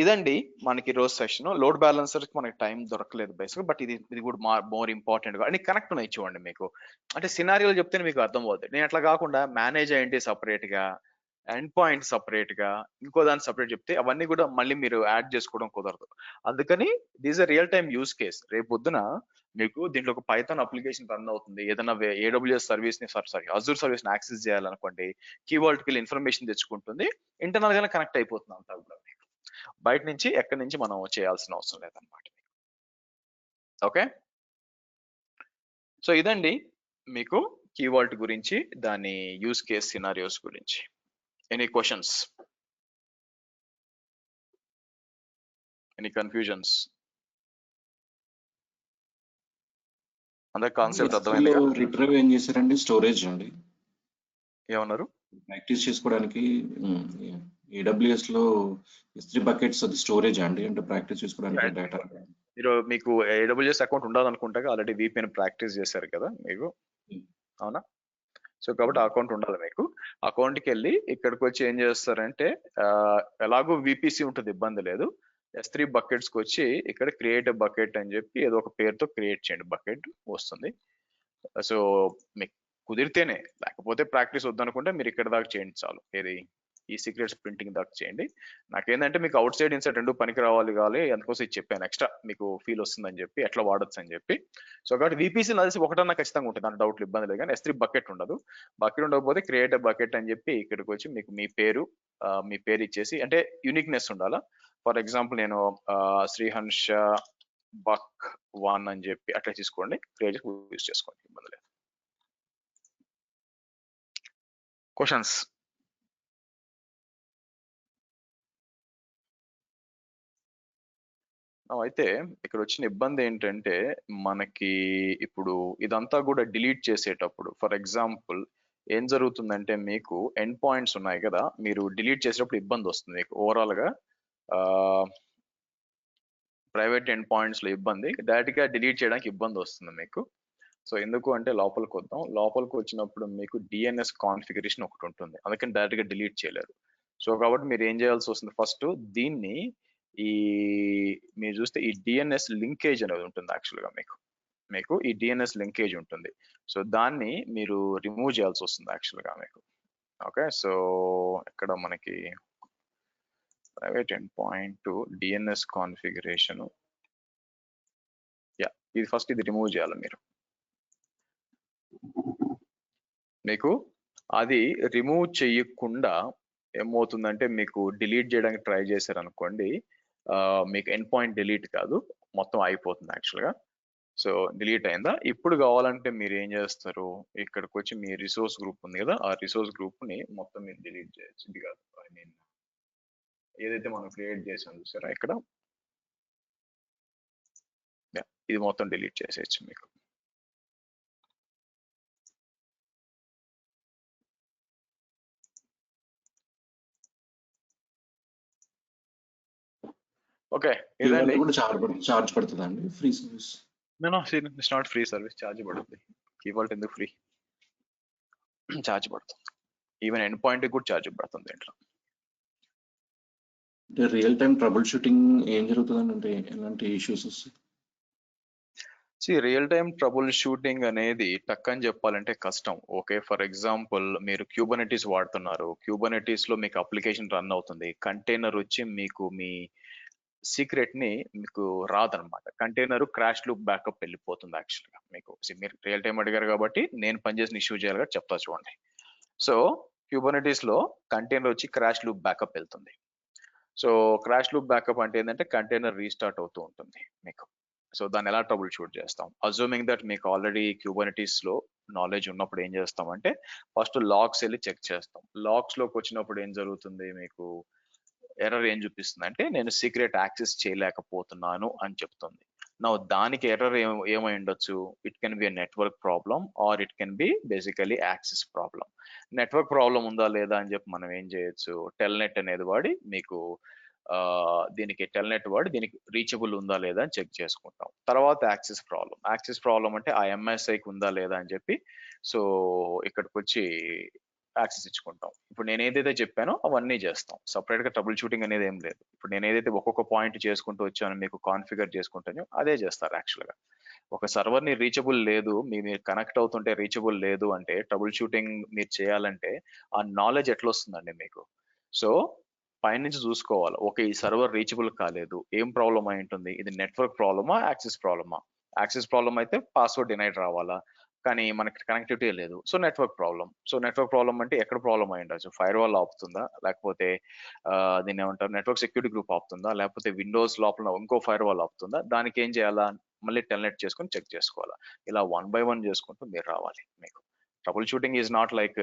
ఇదండి మనకి రోజు సెషన్. లోడ్ బ్యాలెన్సర్ మనకి టైం దొరకలేదు బేసిక్, బట్ ఇది కూడా మోర్ ఇంపార్టెంట్ గా అన్ని కనెక్ట్ ఉన్నాయి చూడండి మీకు. అంటే సినారియోలు చెప్తేనే మీకు అర్థం అవుతుంది. నేను అట్లా కాకుండా మేనేజ్ అయ్యింది సపరేట్ గా, ఎండ్ పాయింట్ సపరేట్ గా, ఇంకో దాన్ని సపరేట్ చెప్తే అవన్నీ కూడా మళ్ళీ మీరు యాడ్ చేసుకోవడం కుదరదు. అందుకని this a real time use case. రేపు పొద్దున మీకు దీంట్లో ఒక పైథాన్ అప్లికేషన్ రన్ అవుతుంది, ఏదైనా AWS సర్వీస్ ని సారీ అజూర్ సర్వీస్ ని యాక్సెస్ చేయాలనుకోండి, కీవర్డ్ కి ఇన్ఫర్మేషన్ తెచ్చుకుంటుంది, ఇంటర్నల్ గానే కనెక్ట్ అయిపోతుంది అంతా కూడా. బయట నుంచి ఎక్కడి నుంచి మనం చేయాల్సిన అవసరం లేదన్నమాట. ఓకే సో ఇదండి మీకు కీ వాల్ట్ గురించి, దాని యూస్ కేస్ సినారియోస్ గురించి. Any questions, any confusions? అందరికి కాన్సెప్ట్ అర్థమైంది? రిట్రీవ్ ఏం చేశారండి? స్టోరేజ్ అండి. ఏమన్నారు? ప్రాక్టీస్ చేసుకోవడానికి AWS లో S3 బకెట్స్ అది స్టోరేజ్ అండి, అంటే ప్రాక్టీస్ చేసుకోవడానికి డేటా. మీరు మీకు AWS అకౌంట్ ఉండాలనుకుంటా, ఆల్రెడీ VPN ప్రాక్టీస్ చేశారు కదా మీకు, అవునా? సో కాబట్టి అకౌంట్ ఉండాలి మీకు. అకౌంట్ కి వెళ్ళి ఇక్కడికి వచ్చి ఏం చేస్తారంటే, ఎలాగో VPC ఉంటుంది, ఇబ్బంది లేదు. S3 బకెట్స్ కి వచ్చి ఇక్కడ క్రియేట్ బకెట్ అని చెప్పి ఏదో ఒక పేరుతో క్రియేట్ చేయండి, బకెట్ వస్తుంది. సో మీకు కుదిరితేనే, లేకపోతే ప్రాక్టీస్ వద్దనుకుంటే మీరు ఇక్కడ దాకా చేయండి చాలు. ఏది ఈ సీక్రెట్స్ ప్రింటింగ్ దాకా చేయండి. నాకేంటంటే మీకు అవుట్ సైడ్ ఇన్సైడ్ రెండు పనికి రావాలి, అందుకోసం ఇది చెప్పాను, ఎక్స్ట్రా మీకు ఫీల్ వస్తుందని చెప్పి, ఎట్లా వాడొచ్చు అని చెప్పి. సో కాబట్టి VPC కలిసి ఒకటన్నా ఖచ్చితంగా ఉంటుంది, దాని డౌట్లు ఇబ్బంది లేదు. కానీ S3 బకెట్ ఉండదు. బకెట్ ఉండకపోతే క్రియేట్ బకెట్ అని చెప్పి ఇక్కడికి వచ్చి మీకు మీ పేరు ఇచ్చేసి, అంటే యూనిక్నెస్ ఉండాలా. ఫర్ ఎగ్జాంపుల్ నేను శ్రీహర్ష బక్ 1 అని చెప్పి అట్లా తీసుకోండి, క్రియేట్ యూజ్ చేసుకోండి, ఇబ్బంది లేదు. క్వశ్చన్స్? అయితే ఇక్కడ వచ్చిన ఇబ్బంది ఏంటంటే, మనకి ఇప్పుడు ఇదంతా కూడా డిలీట్ చేసేటప్పుడు, ఫర్ ఎగ్జాంపుల్ ఏం జరుగుతుందంటే, మీకు ఎండ్ పాయింట్స్ ఉన్నాయి కదా, మీరు డిలీట్ చేసేటప్పుడు ఇబ్బంది వస్తుంది మీకు. ఓవరాల్ గా ప్రైవేట్ ఎండ్ పాయింట్స్ లో ఇబ్బంది, డైరెక్ట్ గా డిలీట్ చేయడానికి ఇబ్బంది వస్తుంది మీకు. సో ఎందుకు అంటే లోపలికి వద్దాం. లోపలికి వచ్చినప్పుడు మీకు DNS కాన్ఫిగరేషన్ ఒకటి ఉంటుంది, అందుకని డైరెక్ట్ గా డిలీట్ చేయలేరు. సో కాబట్టి మీరు ఏం చేయాల్సి వస్తుంది, ఫస్ట్ దీన్ని మీరు చూస్తే ఈ DNS లింకేజ్ అనేది ఉంటుంది. యాక్చువల్ గా మీకు ఈ DNS లింకేజ్ ఉంటుంది. సో దాన్ని మీరు రిమూవ్ చేయాల్సి వస్తుంది యాక్చువల్ గా మీకు. ఓకే సో ఇక్కడ మనకి private end point DNS configuration, ఇది ఫస్ట్ ఇది రిమూవ్ చేయాలి మీరు. మీకు అది రిమూవ్ చేయకుండా ఏమవుతుందంటే, మీకు డిలీట్ చేయడానికి ట్రై చేశారు అనుకోండి, మీకు ఎండ్ పాయింట్ డిలీట్ కాదు, మొత్తం అయిపోతుంది యాక్చువల్గా. సో డిలీట్ అయిందా? ఇప్పుడు కావాలంటే మీరు ఏం చేస్తారు, ఇక్కడికి వచ్చి మీ రిసోర్స్ గ్రూప్ ఉంది కదా, ఆ రిసోర్స్ గ్రూప్ ని మొత్తం మీరు డిలీట్ చేయొచ్చు. ఇది కాదు, ఐ మీన్ ఏదైతే మనం క్రియేట్ చేసాం చూసారా ఇక్కడ, ఇది మొత్తం డిలీట్ చేసేయచ్చు మీకు. ఓకే Key Vault ఇదండి. కూడా చార్జ్ పడుతుందండి ఫ్రీ సర్వీస్? నేను it's not free service, charge పడుతుంది. కీ వాల్ట్ ఎందుకు ఫ్రీ? ఛార్జ్ పడుతుంది. ఈవెన్ ఎండ్ పాయింట్ కూడా ఛార్జ్ పడుతుంది దీంట్లో. అంటే రియల్ టైమ్ ట్రబుల్ షూటింగ్ ఏం జరుగుతుందండి? అంటే ఎలాంటి ఇష్యూస్ వస్తాయి? రియల్ టైమ్ ట్రబుల్ షూటింగ్ అనేది టక్కని చెప్పాలంటే కష్టం. ఓకే, ఫర్ ఎగ్జాంపుల్ మీరు క్యూబర్నెటీస్ వాడుతున్నారు, క్యూబర్నెటీస్ లో మీకు అప్లికేషన్ రన్ అవుతుంది, కంటైనర్ వచ్చి మీకు మీ సీక్రెట్ ని మీకు రాదనమాట. కంటైనర్ క్రాష్ లూప్ బ్యాకప్ వెళ్ళిపోతుంది యాక్చువల్ గా మీకు. మీరు రియల్ టైం అడిగారు కాబట్టి నేను పనిచేసిన ఇష్యూ చేయాలి కాబట్టి చెప్తా చూడండి. సో క్యూబర్నెటీస్ లో కంటైనర్ వచ్చి క్రాష్ లూప్ బ్యాకప్ వెళ్తుంది. సో క్రాష్ లూప్ బ్యాకప్ అంటే ఏంటంటే కంటైనర్ రీస్టార్ట్ అవుతూ ఉంటుంది మీకు. సో దాన్ని ఎలా ట్రబుల్ షూట్ చేస్తాం? అజ్యూమింగ్ దట్ మీకు ఆల్రెడీ క్యూబర్నెటీస్ లో నాలెడ్జ్ ఉన్నప్పుడు ఏం చేస్తామంటే ఫస్ట్ లాగ్స్ వెళ్ళి చెక్ చేస్తాం. లాగ్స్ లోకి వచ్చినప్పుడు ఏం జరుగుతుంది, మీకు ఎర్రర్ ఏం చూపిస్తుంది అంటే నేను సీక్రెట్ యాక్సెస్ చేయలేకపోతున్నాను అని చెప్తుంది. నా దానికి ఎర్రర్ ఏమై ఉండొచ్చు? It can be network problem or it can be basically access problem. Network problem ఉందా లేదా అని చెప్పి మనం ఏం చేయొచ్చు, టెల్నెట్ అనేది వాడి మీకు దీనికి టెల్నెట్ వాడి దీనికి రీచబుల్ ఉందా లేదా అని చెక్ చేసుకుంటాం. తర్వాత యాక్సెస్ ప్రాబ్లం. యాక్సెస్ ప్రాబ్లం అంటే ఆ ఎంఎస్ఐకి ఉందా లేదా అని చెప్పి సో ఇక్కడికి వచ్చి యాక్సెస్ ఇచ్చుకుంటాం. ఇప్పుడు నేను ఏదైతే చెప్పానో అవన్నీ చేస్తాం. సపరేట్ గా ట్రబుల్ షూటింగ్ అనేది ఏం లేదు. ఇప్పుడు నేను ఏదైతే ఒక్కొక్క పాయింట్ చేసుకుంటూ వచ్చానో మీకు కాన్ఫిగర్ చేసుకుంటానో అదే చేస్తారు యాక్చువల్ గా. ఒక సర్వర్ ని రీచబుల్ లేదు, మీరు కనెక్ట్ అవుతుంటే రీచబుల్ లేదు అంటే ట్రబుల్ షూటింగ్ మీరు చేయాలంటే ఆ నాలెడ్జ్ ఎట్లా వస్తుందండి మీకు? సో పైనుంచి చూసుకోవాలి, ఓకే ఈ సర్వర్ రీచబుల్ కాలేదు, ఏం ప్రాబ్లం అయి ఉంటుంది? ఇది నెట్వర్క్ ప్రాబ్లమా, యాక్సెస్ ప్రాబ్లమా? యాక్సెస్ ప్రాబ్లం అయితే పాస్వర్డ్ డినైడ్ రావాలా, కానీ మనకి కనెక్టివిటీ లేదు, so network problem. So network problem అంటే ఎక్కడ ప్రాబ్లం అయి ఉండొచ్చు? ఫైర్ వాల్ ఆపుతుందా, లేకపోతే దీన్ని ఏమంటారు నెట్వర్క్ సెక్యూరిటీ గ్రూప్ ఆపుతుందా, లేకపోతే విండోస్ లోపల ఇంకో ఫైర్ వాల్ ఆపుతుందా? దానికి ఏం చేయాలా, మళ్ళీ టెల్నెట్ చేసుకొని చెక్ చేసుకోవాలా. ఇలా 1 by 1 చేసుకుంటూ మీరు రావాలి. మీకు trouble shooting is not like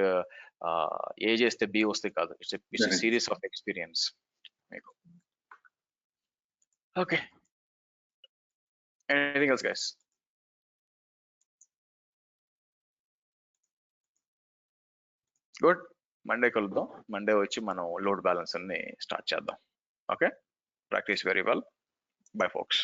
a చేస్తే బి వస్తే కాదు, ఇట్స్ సిరీస్ ఆఫ్ ఎక్స్పీరియన్స్ మీకు. Okay, anything else guys? Good. Monday కలుద్దాం. మండే వచ్చి మనం లోడ్ బ్యాలెన్స్ అన్ని స్టార్ట్ చేద్దాం. Okay, practice very well. Bye folks.